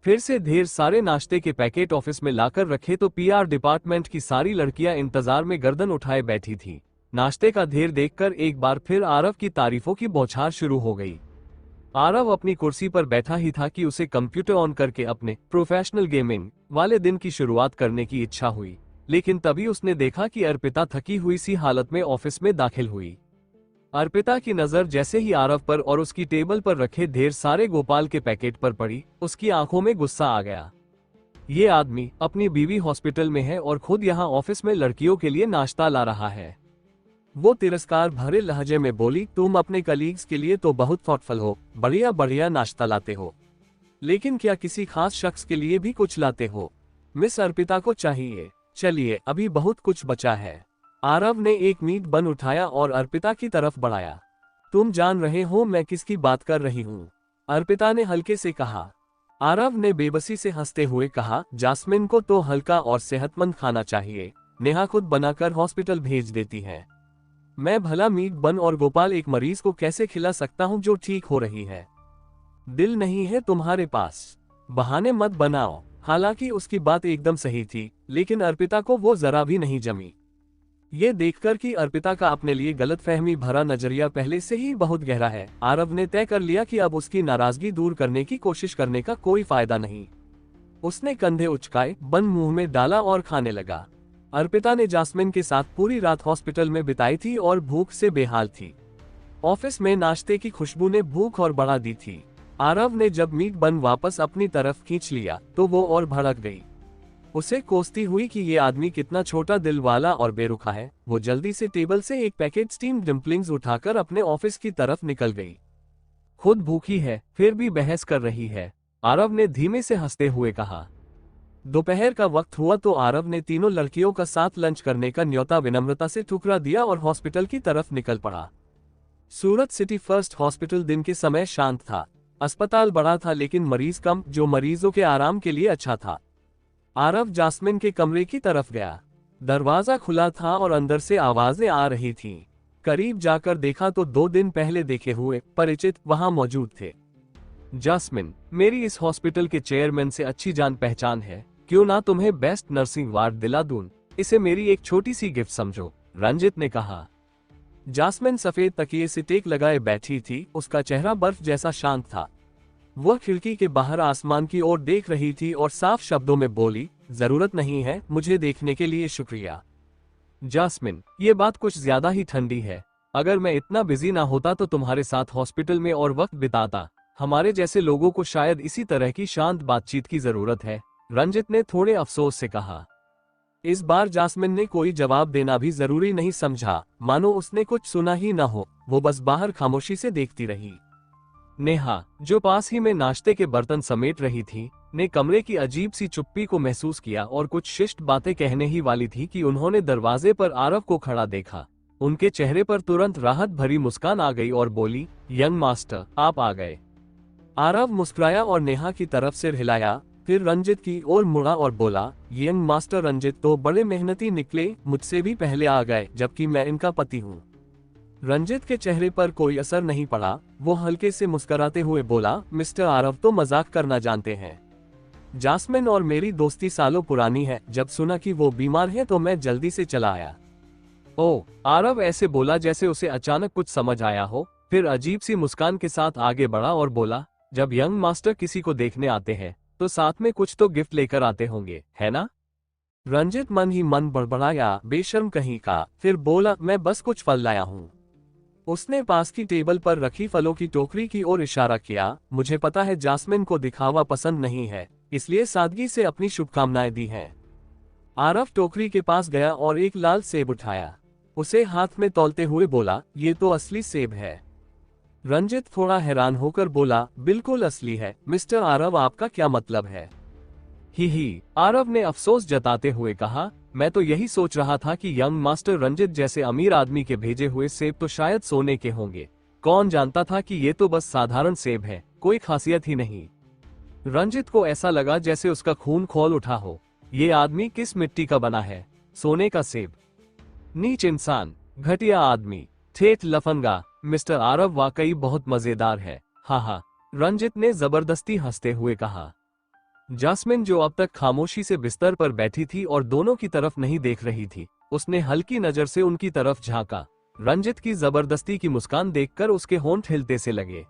फिर से ढेर सारे नाश्ते के पैकेट ऑफिस में लाकर रखे तो पीआर डिपार्टमेंट की सारी लड़कियां इंतजार में गर्दन उठाए बैठी थी। नाश्ते का ढेर देखकर एक बार फिर आरव की तारीफों की बौछार शुरू हो गई। आरव अपनी कुर्सी पर बैठा ही था कि उसे कंप्यूटर ऑन करके अपने प्रोफेशनल गेमिंग वाले दिन की शुरुआत करने की इच्छा हुई, लेकिन तभी उसने देखा कि अर्पिता थकी हुई सी हालत में ऑफिस में दाखिल हुई। अर्पिता की नजर जैसे ही आरव पर और उसकी टेबल पर रखे ढेर सारे गोपाल के पैकेट पर पड़ी, उसकी आंखों में गुस्सा आ गया। ये आदमी अपनी बीवी हॉस्पिटल में है और खुद यहाँ ऑफिस में लड़कियों के लिए नाश्ता ला रहा है। वो तिरस्कार भरे लहजे में बोली, तुम अपने कलीग्स के लिए तो बहुत थॉटफुल हो, बढ़िया बढ़िया नाश्ता लाते हो, लेकिन क्या किसी खास शख्स के लिए भी कुछ लाते हो? मिस अर्पिता को चाहिए। चलिए, अभी बहुत कुछ बचा है। आरव ने एक मीट बन उठाया और अर्पिता की तरफ बढ़ाया। तुम जान रहे हो मैं किसकी बात कर रही हूँ? अर्पिता ने हल्के से कहा। आरव ने बेबसी से हंसते हुए कहा, जास्मिन को तो हल्का और सेहतमंद खाना चाहिए, नेहा खुद बनाकर हॉस्पिटल भेज देती है। मैं भला मीट बन और गोपाल एक मरीज को कैसे खिला सकता हूँ जो ठीक हो रही है? दिल नहीं है तुम्हारे पास, बहाने मत बनाओ। हालांकि उसकी बात एकदम सही थी, लेकिन अर्पिता को वो जरा भी नहीं जमी। ये देखकर कि अर्पिता का अपने लिए गलतफहमी भरा नजरिया पहले से ही बहुत गहरा है, आरव ने तय कर लिया कि अब उसकी नाराजगी दूर करने की कोशिश करने का कोई फायदा नहीं। उसने कंधे उचकाए, बन मुंह में डाला और खाने लगा। अर्पिता ने जास्मिन के साथ पूरी रात हॉस्पिटल में बिताई थी और भूख से बेहाल थी। ऑफिस में नाश्ते की खुशबू ने भूख और बढ़ा दी थी। आरव ने जब मीट बन वापस अपनी तरफ खींच लिया तो वो और भड़क गई। उसे कोसती हुई कि ये आदमी कितना छोटा दिल वाला और बेरुखा है। वो जल्दी से टेबल से एक पैकेट स्टीम डम्पलिंग्स उठाकर अपने ऑफिस की तरफ निकल गई। खुद भूखी है, फिर भी बहस कर रही है, आरव ने धीमे से हंसते हुए कहा। दोपहर का वक्त हुआ तो आरव ने तीनों लड़कियों का साथ लंच करने का न्योता विनम्रता से ठुकरा दिया और हॉस्पिटल की तरफ निकल पड़ा। सूरत सिटी फर्स्ट हॉस्पिटल दिन के समय शांत था। अस्पताल बड़ा था लेकिन मरीज कम, जो मरीजों के आराम के लिए अच्छा था। आरव जास्मिन के कमरे की तरफ गया। दरवाजा खुला था और अंदर से आवाजें आ रही थीं। करीब जाकर देखा तो 2 दिन पहले देखे हुए परिचित वहां मौजूद थे। जास्मिन, मेरी इस हॉस्पिटल के चेयरमैन से अच्छी जान पहचान है, क्यों ना तुम्हें बेस्ट नर्सिंग वार्ड दिला दूं? इसे मेरी एक छोटी सी गिफ्ट समझो, रंजित ने कहा। जास्मिन सफेद तकिए से टेक लगाए बैठी थी, उसका चेहरा बर्फ जैसा शांत था। वह खिड़की के बाहर आसमान की ओर देख रही थी और साफ शब्दों में बोली, जरूरत नहीं है, मुझे देखने के लिए शुक्रिया। जास्मिन, ये बात कुछ ज्यादा ही ठंडी है। अगर मैं इतना बिजी ना होता तो तुम्हारे साथ हॉस्पिटल में और वक्त बिताता। हमारे जैसे लोगों को शायद इसी तरह की शांत बातचीत की जरूरत है, रंजित ने थोड़े अफसोस से कहा। इस बार जास्मिन ने कोई जवाब देना भी जरूरी नहीं समझा, मानो उसने कुछ सुना ही न हो। वो बस बाहर खामोशी से देखती रही। नेहा, जो पास ही में नाश्ते के बर्तन समेट रही थी, ने कमरे की अजीब सी चुप्पी को महसूस किया और कुछ शिष्ट बातें कहने ही वाली थी कि उन्होंने दरवाजे पर आरव को खड़ा देखा। उनके चेहरे पर तुरंत राहत भरी मुस्कान आ गई और बोली, यंग मास्टर, आप आ गए। आरव मुस्कुराया और नेहा की तरफ सिर हिलाया, फिर रंजित की ओर मुड़ा और बोला, यंग मास्टर रंजित तो बड़े मेहनती निकले, मुझसे भी पहले आ गए, जबकि मैं इनका पति हूँ। रंजित के चेहरे पर कोई असर नहीं पड़ा। वो हल्के से मुस्कुराते हुए बोला, मिस्टर आरव तो मजाक करना जानते हैं। जास्मिन और मेरी दोस्ती सालों पुरानी है। जब सुना कि वो बीमार है तो मैं जल्दी से चला आया। ओह, आरव ऐसे बोला जैसे उसे अचानक कुछ समझ आया हो, फिर अजीब सी मुस्कान के साथ आगे बढ़ा और बोला, जब यंग मास्टर किसी को देखने आते हैं तो साथ में कुछ तो गिफ्ट लेकर आते होंगे, है ना? रंजित मन ही मन बड़बड़ाया, बेशर्म कहीं का, फिर बोला, मैं बस कुछ फल लाया हूँ। उसने पास की टेबल पर रखी फलों की टोकरी की ओर इशारा किया। मुझे पता है जास्मिन को दिखावा पसंद नहीं है, इसलिए सादगी से अपनी शुभकामनाएं दी हैं। आरव टोकरी के पास गया और एक लाल सेब उठाया। उसे हाथ में तौलते हुए बोला, ये तो असली सेब है। रंजित थोड़ा हैरान होकर बोला, बिल्कुल असली है मिस्टर आरव, आपका क्या मतलब है? ही आरव ने अफसोस जताते हुए कहा, मैं तो यही सोच रहा था कि यंग मास्टर रंजित जैसे अमीर आदमी के भेजे हुए सेब तो शायद सोने के होंगे। कौन जानता था कि ये तो बस साधारण सेब है, कोई खासियत ही नहीं। रंजित को ऐसा लगा जैसे उसका खून खौल उठा हो। ये आदमी किस मिट्टी का बना है? सोने का सेब? नीच इंसान, घटिया आदमी, ठेठ लफंगा। मिस्टर आरव वाकई बहुत मजेदार है। हाँ, रंजित ने जबरदस्ती हंसते हुए कहा। जास्मिन, जो अब तक खामोशी से बिस्तर पर बैठी थी और दोनों की तरफ नहीं देख रही थी, उसने हल्की नजर से उनकी तरफ झांका। रंजित की जबरदस्ती की मुस्कान देखकर उसके होंठ हिलते से लगे।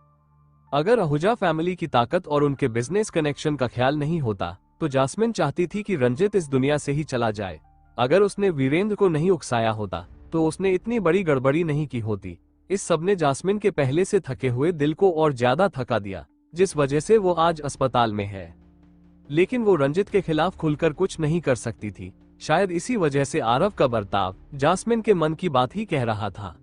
अगर आहूजा फैमिली की ताकत और उनके बिजनेस कनेक्शन का ख्याल नहीं होता तो जास्मिन चाहती थी कि रंजित इस दुनिया से ही चला जाए। अगर उसने वीरेंद्र को नहीं उकसाया होता तो उसने इतनी बड़ी गड़बड़ी नहीं की होती। इस सब ने जास्मिन के पहले से थके हुए दिल को और ज्यादा थका दिया, जिस वजह से वो आज अस्पताल में है। लेकिन वो रंजित के खिलाफ खुलकर कुछ नहीं कर सकती थी। शायद इसी वजह से आरव का बर्ताव जास्मिन के मन की बात ही कह रहा था।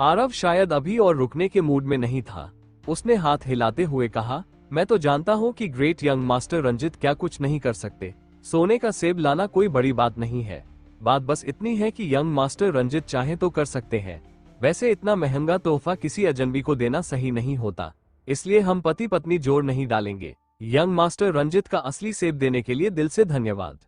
आरव शायद अभी और रुकने के मूड में नहीं था। उसने हाथ हिलाते हुए कहा, मैं तो जानता हूँ कि ग्रेट यंग मास्टर रंजित क्या कुछ नहीं कर सकते। सोने का सेब लाना कोई बड़ी बात नहीं है। बात बस इतनी है कि यंग मास्टर रंजित चाहे तो कर सकते हैं। वैसे इतना महंगा तोहफा किसी अजनबी को देना सही नहीं होता, इसलिए हम पति पत्नी जोड़ नहीं डालेंगे। यंग मास्टर रंजित का असली सेब देने के लिए दिल से धन्यवाद।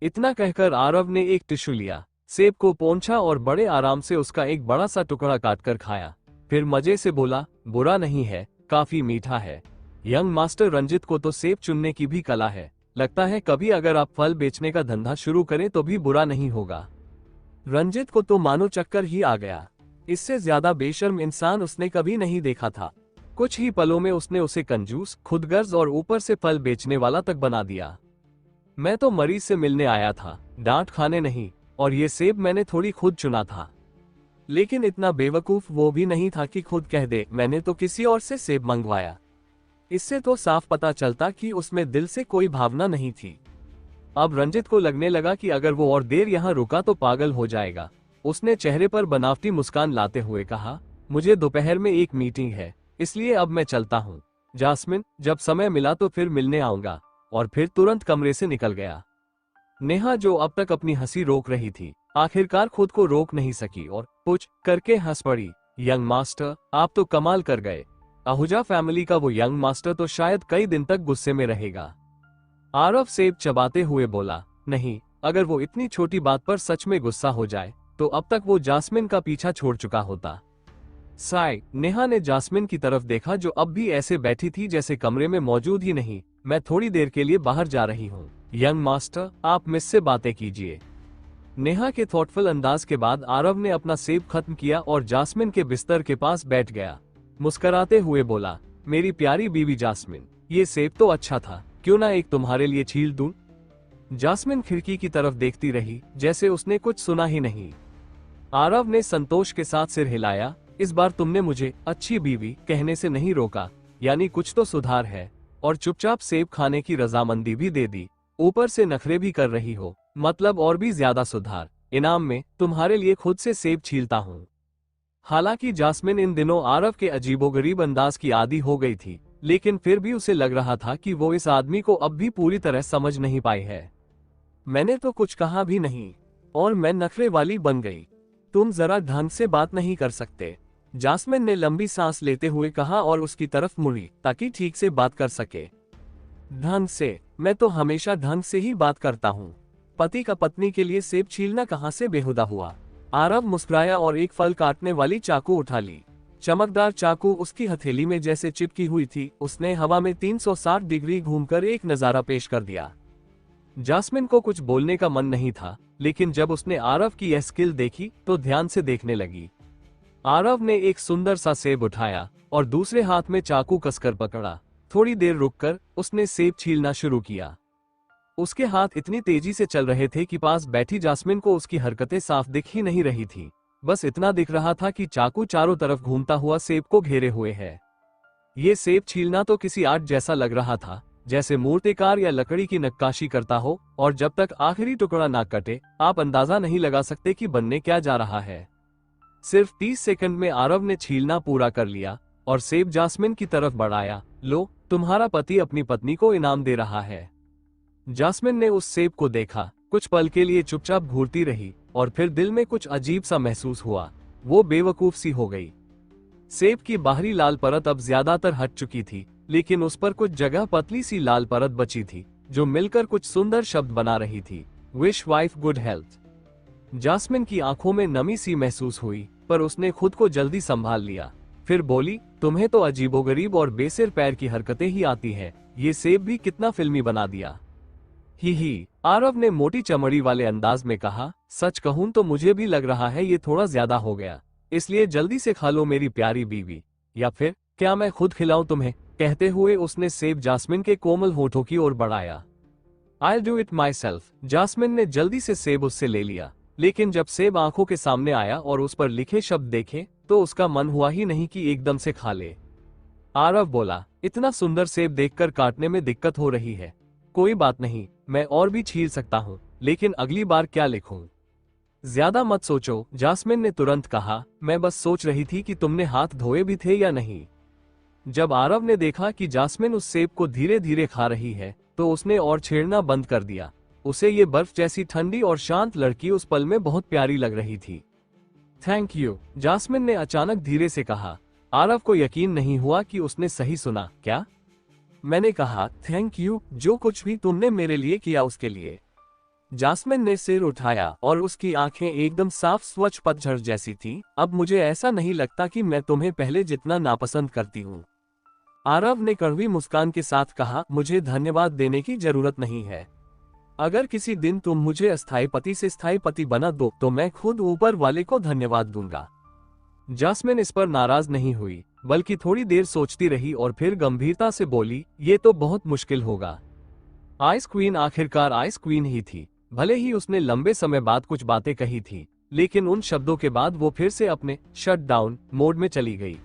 इतना कहकर आरव ने एक टिश्यू लिया, सेब को पोंछा और बड़े आराम से उसका एक बड़ा सा टुकड़ा काटकर खाया। फिर मजे से बोला, बुरा नहीं है, काफी मीठा है। यंग मास्टर रंजित को तो सेब चुनने की भी कला है। लगता है कभी अगर आप फल बेचने का धंधा शुरू करें तो भी बुरा नहीं होगा। रंजित को तो मानो चक्कर ही आ गया। इससे ज्यादा बेशर्म इंसान उसने कभी नहीं देखा था। कुछ ही पलों में उसने उसे कंजूस, खुदगर्ज और ऊपर से फल बेचने वाला तक बना दिया। मैं तो मरीज से मिलने आया था, डांट खाने नहीं, और ये सेब मैंने थोड़ी खुद चुना था। लेकिन इतना बेवकूफ वो भी नहीं था कि खुद कह दे, मैंने तो किसी और से सेब मंगवाया। इससे तो साफ पता चलता कि उसमें दिल से कोई भावना नहीं थी। अब रंजित को लगने लगा कि अगर वो और देर यहाँ रुका तो पागल हो जाएगा। उसने चेहरे पर बनावटी मुस्कान लाते हुए कहा, मुझे दोपहर में एक मीटिंग है, इसलिए अब मैं चलता हूँ। जास्मिन, जब समय मिला तो फिर मिलने आऊंगा। और फिर तुरंत कमरे से निकल गया। नेहा, जो अब तक अपनी हंसी रोक रही थी, आखिरकार खुद को रोक नहीं सकी और पुच करके हंस पड़ी। यंग मास्टर, आप तो कमाल कर गए। आहूजा फैमिली का वो यंग मास्टर तो शायद कई दिन तक गुस्से में रहेगा। आरव सेब चबाते हुए बोला, नहीं, अगर वो इतनी छोटी बात पर सच में गुस्सा हो जाए तो अब तक वो जास्मिन का पीछा छोड़ चुका होता। साय, नेहा ने जास्मिन की तरफ देखा जो अब भी ऐसे बैठी थी जैसे कमरे में मौजूद ही नहीं। मैं थोड़ी देर के लिए बाहर जा रही हूँ। यंग मास्टर, आप मुझसे बातें कीजिए। नेहा के थॉटफुल अंदाज के बाद आरव ने अपना सेब खत्म किया और जास्मिन के बिस्तर के पास बैठ गया। मुस्कुराते हुए बोला, मेरी प्यारी बीवी जास्मिन, ये सेब तो अच्छा था, क्यों ना एक तुम्हारे लिए छील दूं? जास्मिन खिड़की की तरफ देखती रही जैसे उसने कुछ सुना ही नहीं। आरव ने संतोष के साथ सिर हिलाया, इस बार तुमने मुझे अच्छी बीवी कहने से नहीं रोका, यानी कुछ तो सुधार है। और चुपचाप सेब खाने की रजामंदी भी दे दी। ऊपर से नखरे भी कर रही हो, मतलब और भी ज्यादा सुधार। इनाम में तुम्हारे लिए खुद से सेब छीलता हूँ। हालांकि जास्मिन इन दिनों आरव के अजीबोगरीब अंदाज की आदी हो गई थी, लेकिन फिर भी उसे लग रहा था कि वो इस आदमी को अब भी पूरी तरह समझ नहीं पाई है। मैंने तो कुछ कहा भी नहीं और मैं नखरे वाली बन गई। तुम जरा ढंग से बात नहीं कर सकते? जास्मिन ने लंबी सांस लेते हुए कहा और उसकी तरफ मुड़ी ताकि ठीक से बात कर सके। ढंग से? मैं तो हमेशा ढंग से ही बात करता हूँ। पति का पत्नी के लिए सेब छीलना कहाँ से बेहुदा हुआ? आरव मुस्कुराया और एक फल काटने वाली चाकू उठा ली। चमकदार चाकू उसकी हथेली में जैसे चिपकी हुई थी। उसने हवा में 360 डिग्री घूमकर एक नजारा पेश कर दिया। जास्मिन को कुछ बोलने का मन नहीं था, लेकिन जब उसने आरव की यह स्किल देखी तो ध्यान से देखने लगी। आरव ने एक सुंदर सा सेब उठाया और दूसरे हाथ में चाकू कसकर पकड़ा। थोड़ी देर रुककर उसने सेब छीलना शुरू किया। उसके हाथ इतनी तेजी से चल रहे थे कि पास बैठी जास्मिन को उसकी हरकतें साफ दिख ही नहीं रही थी। बस इतना दिख रहा था कि चाकू चारों तरफ घूमता हुआ सेब को घेरे हुए है। ये सेब छीलना तो किसी आर्ट जैसा लग रहा था, जैसे मूर्तिकार या लकड़ी की नक्काशी करता हो, और जब तक आखिरी टुकड़ा ना कटे आप अंदाजा नहीं लगा सकते कि बनने क्या जा रहा है। सिर्फ 30 सेकंड में आरव ने छीलना पूरा कर लिया और सेब जास्मिन की तरफ बढ़ाया। लो, तुम्हारा पति अपनी पत्नी को इनाम दे रहा है। जास्मिन ने उस सेब को देखा, कुछ पल के लिए चुपचाप घूरती रही और फिर दिल में कुछ अजीब सा महसूस हुआ। वो बेवकूफ सी हो गई। सेब की बाहरी लाल परत अब ज्यादातर हट चुकी थी, लेकिन उस पर कुछ जगह पतली सी लाल परत बची थी, जो मिलकर कुछ सुंदर शब्द बना रही थी। Wish wife good health. Jasmine की आंखों में नमी सी महसूस हुई, पर उसने खुद को जल्दी संभाल लिया। फिर बोली, तुम्हें तो अजीबोगरीब और बेसिर पैर की हरकतें ही आती हैं। ये सेब भी कितना फिल्मी बना दिया। ही, आरव ने मोटी चमड़ी वाले अंदाज में कहा, सच कहूं तो मुझे भी लग रहा है ये थोड़ा ज्यादा हो गया, इसलिए जल्दी से खा लो मेरी प्यारी बीवी, या फिर क्या मैं खुद खिलाऊं तुम्हें। कहते हुए उसने सेब जास्मिन के कोमल होठों की ओर बढ़ाया। I'll do it myself। Jasmine ने जल्दी से सेब उससे ले लिया, लेकिन जब सेब आंखों के सामने आया और उस पर लिखे शब्द देखे तो उसका मन हुआ ही नहीं कि एकदम से खा ले। आरव बोला, इतना सुंदर सेब देखकर काटने में दिक्कत हो रही है। कोई बात नहीं, मैं और भी छील सकता हूँ, लेकिन अगली बार क्या लिखूं? ज्यादा मत सोचो, जास्मिन ने तुरंत कहा। मैं बस सोच रही थी कि तुमने हाथ धोए भी थे या नहीं। जब आरव ने देखा कि जास्मिन उस सेब को धीरे धीरे खा रही है, तो उसने और छेड़ना बंद कर दिया। उसे ये बर्फ जैसी ठंडी और शांत लड़की उस पल में बहुत प्यारी लग रही थी। थैंक यू, जास्मिन ने अचानक धीरे से कहा। आरव को यकीन नहीं हुआ कि उसने सही सुना। क्या? मैंने कहा थैंक यू, जो कुछ भी तुमने मेरे लिए किया उसके लिए। जास्मिन ने सिर उठाया और उसकी आंखें एकदम साफ स्वच्छ पतझड़ जैसी थी। अब मुझे ऐसा नहीं लगता कि मैं तुम्हें पहले जितना नापसंद करती हूँ। आरव ने कड़वी मुस्कान के साथ कहा, मुझे धन्यवाद देने की जरूरत नहीं है। अगर किसी दिन तुम मुझे अस्थायी पति से स्थायी पति बना दो तो मैं खुद ऊपर वाले को धन्यवाद दूंगा। जास्मिन इस पर नाराज नहीं हुई, बल्कि थोड़ी देर सोचती रही और फिर गंभीरता से बोली, ये तो बहुत मुश्किल होगा। आइस क्वीन आखिरकार आइस क्वीन ही थी। भले ही उसने लंबे समय बाद कुछ बातें कही थी, लेकिन उन शब्दों के बाद वो फिर से अपने शट डाउन मोड में चली गई।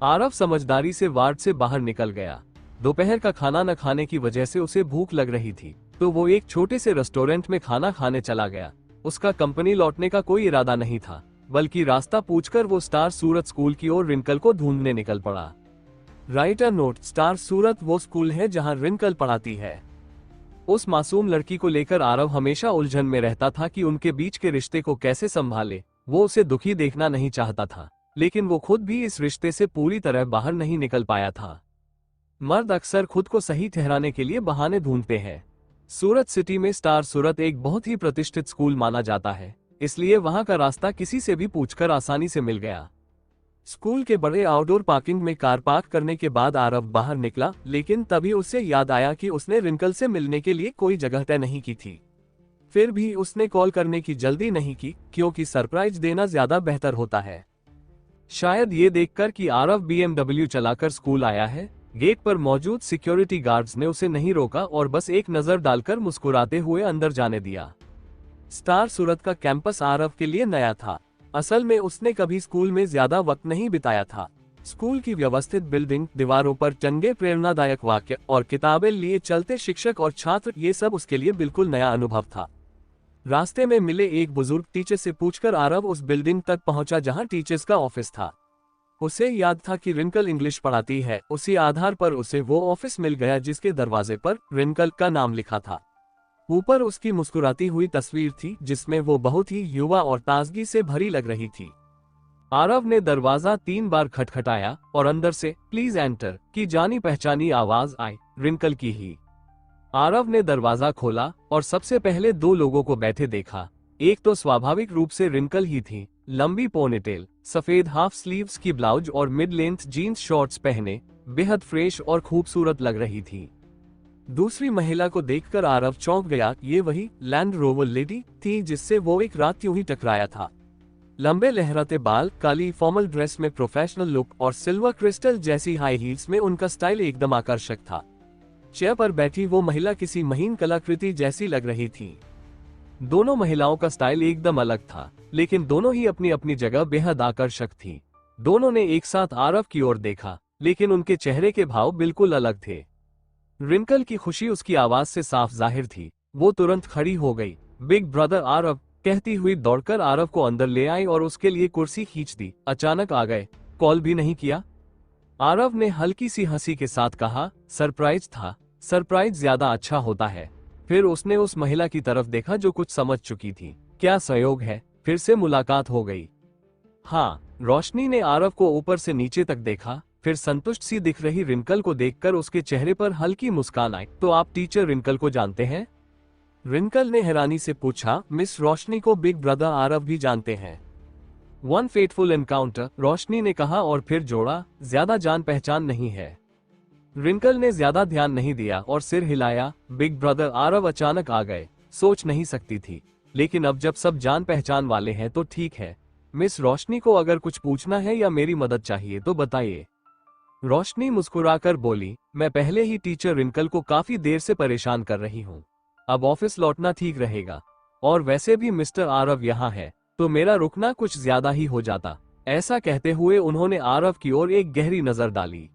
आरव समझदारी से वार्ड से बाहर निकल गया। दोपहर का खाना न खाने की वजह से उसे भूख लग रही थी, तो वो एक छोटे से रेस्टोरेंट में खाना खाने चला गया। उसका कंपनी लौटने का कोई इरादा नहीं था, बल्कि रास्ता पूछकर वो स्टार सूरत स्कूल की ओर रिंकल को ढूंढने निकल पड़ा। राइटर नोट, स्टार सूरत वो स्कूल है जहां रिंकल पढ़ाती है। उस मासूम लड़की को लेकर आरव हमेशा उलझन में रहता था कि उनके बीच के रिश्ते को कैसे संभाले। वो उसे दुखी देखना नहीं चाहता था, लेकिन वो खुद भी इस रिश्ते से पूरी तरह बाहर नहीं निकल पाया था। मर्द अक्सर खुद को सही ठहराने के लिए बहाने ढूंढते हैं। सूरत सिटी में स्टार सूरत एक बहुत ही प्रतिष्ठित स्कूल माना जाता है, इसलिए वहां का रास्ता किसी से भी पूछकर आसानी से मिल गया। स्कूल के बड़े आउटडोर पार्किंग में कार पार्क करने के बाद आरव बाहर निकला, लेकिन तभी उसे याद आया कि उसने रिंकल से मिलने के लिए कोई जगह तय नहीं की थी। फिर भी उसने कॉल करने की जल्दी नहीं की, क्योंकि सरप्राइज देना ज्यादा बेहतर होता है। शायद ये देखकर कि आरव BMW चलाकर स्कूल आया है, गेट पर मौजूद सिक्योरिटी गार्ड्स ने उसे नहीं रोका और बस एक नजर डालकर मुस्कुराते हुए अंदर जाने दिया। स्टार सूरत का कैंपस आरव के लिए नया था। असल में उसने कभी स्कूल में ज्यादा वक्त नहीं बिताया था। स्कूल की व्यवस्थित बिल्डिंग, दीवारों पर टंगे प्रेरणादायक वाक्य और किताबें लिए चलते शिक्षक और छात्र, ये सब उसके लिए बिल्कुल नया अनुभव था। रास्ते में मिले एक बुजुर्ग टीचर से पूछकर आरव उस बिल्डिंग तक पहुंचा जहां टीचर्स का ऑफिस था। उसे याद था कि रिंकल इंग्लिश पढ़ाती है। उसी आधार पर उसे वो ऑफिस मिल गया जिसके दरवाजे पर रिंकल का नाम लिखा था। ऊपर उसकी मुस्कुराती हुई तस्वीर थी, जिसमें वो बहुत ही युवा और ताजगी से भरी लग रही थी। आरव ने दरवाजा 3 बार खटखटाया और अंदर से प्लीज एंटर की जानी पहचानी आवाज आई, रिंकल की ही। आरव ने दरवाजा खोला और सबसे पहले 2 लोगों को बैठे देखा। एक तो स्वाभाविक रूप से रिंकल ही थी। लंबी पोनीटेल, सफेद हाफ स्लीव्स की ब्लाउज और मिड लेंथ जीन्स शॉर्ट्स पहने बेहद फ्रेश और खूबसूरत लग रही थी। दूसरी महिला को देखकर आरव चौंक गया। ये वही लैंड रोवर लेडी थी जिससे वो एक रात यूं ही टकराया था। लंबे लहराते बाल, काली फॉर्मल ड्रेस में प्रोफेशनल लुक और सिल्वर क्रिस्टल जैसी हाई हील्स में उनका स्टाइल एकदम आकर्षक था। चेयर पर बैठी वो महिला किसी महीन कलाकृति जैसी लग रही थी। दोनों महिलाओं का स्टाइल एकदम अलग था, लेकिन दोनों ही अपनी अपनी जगह बेहद आकर्षक थी। दोनों ने एक साथ आरव की ओर देखा, लेकिन उनके चेहरे के भाव बिल्कुल अलग थे। रिंकल की खुशी उसकी आवाज से साफ जाहिर थी। वो तुरंत खड़ी हो गई। बिग ब्रदर आरव, कहती हुई दौड़कर आरव को अंदर ले आई और उसके लिए कुर्सी खींच दी। अचानक आ गए, कॉल भी नहीं किया? आरव ने हल्की सी हंसी के साथ कहा, सरप्राइज था। सरप्राइज ज्यादा अच्छा होता है। फिर उसने उस महिला की तरफ देखा जो कुछ समझ चुकी थी। क्या संयोग है, फिर से मुलाकात हो गई। हाँ, रोशनी ने आरव को ऊपर से नीचे तक देखा, फिर संतुष्ट सी दिख रही रिंकल को देखकर उसके चेहरे पर हल्की मुस्कान आई। तो आप टीचर रिंकल को जानते हैं? रिंकल ने हैरानी से पूछा। मिस रोशनी को बिग ब्रदर आरव भी जानते हैं। वन फेटफुल एनकाउंटर, रोशनी ने कहा और फिर जोड़ा, ज्यादा जान पहचान नहीं है। रिंकल ने ज्यादा ध्यान नहीं दिया और सिर हिलाया। बिग ब्रदर आरव अचानक आ गए, सोच नहीं सकती थी, लेकिन अब जब सब जान पहचान वाले हैं तो ठीक है। मिस रोशनी को अगर कुछ पूछना है या मेरी मदद चाहिए तो बताइए। रोशनी मुस्कुराकर बोली, मैं पहले ही टीचर रिंकल को काफी देर से परेशान कर रही हूँ। अब ऑफिस लौटना ठीक रहेगा, और वैसे भी मिस्टर आरव यहाँ है तो मेरा रुकना कुछ ज्यादा ही हो जाता। ऐसा कहते हुए उन्होंने आरव की ओर एक गहरी नजर डाली।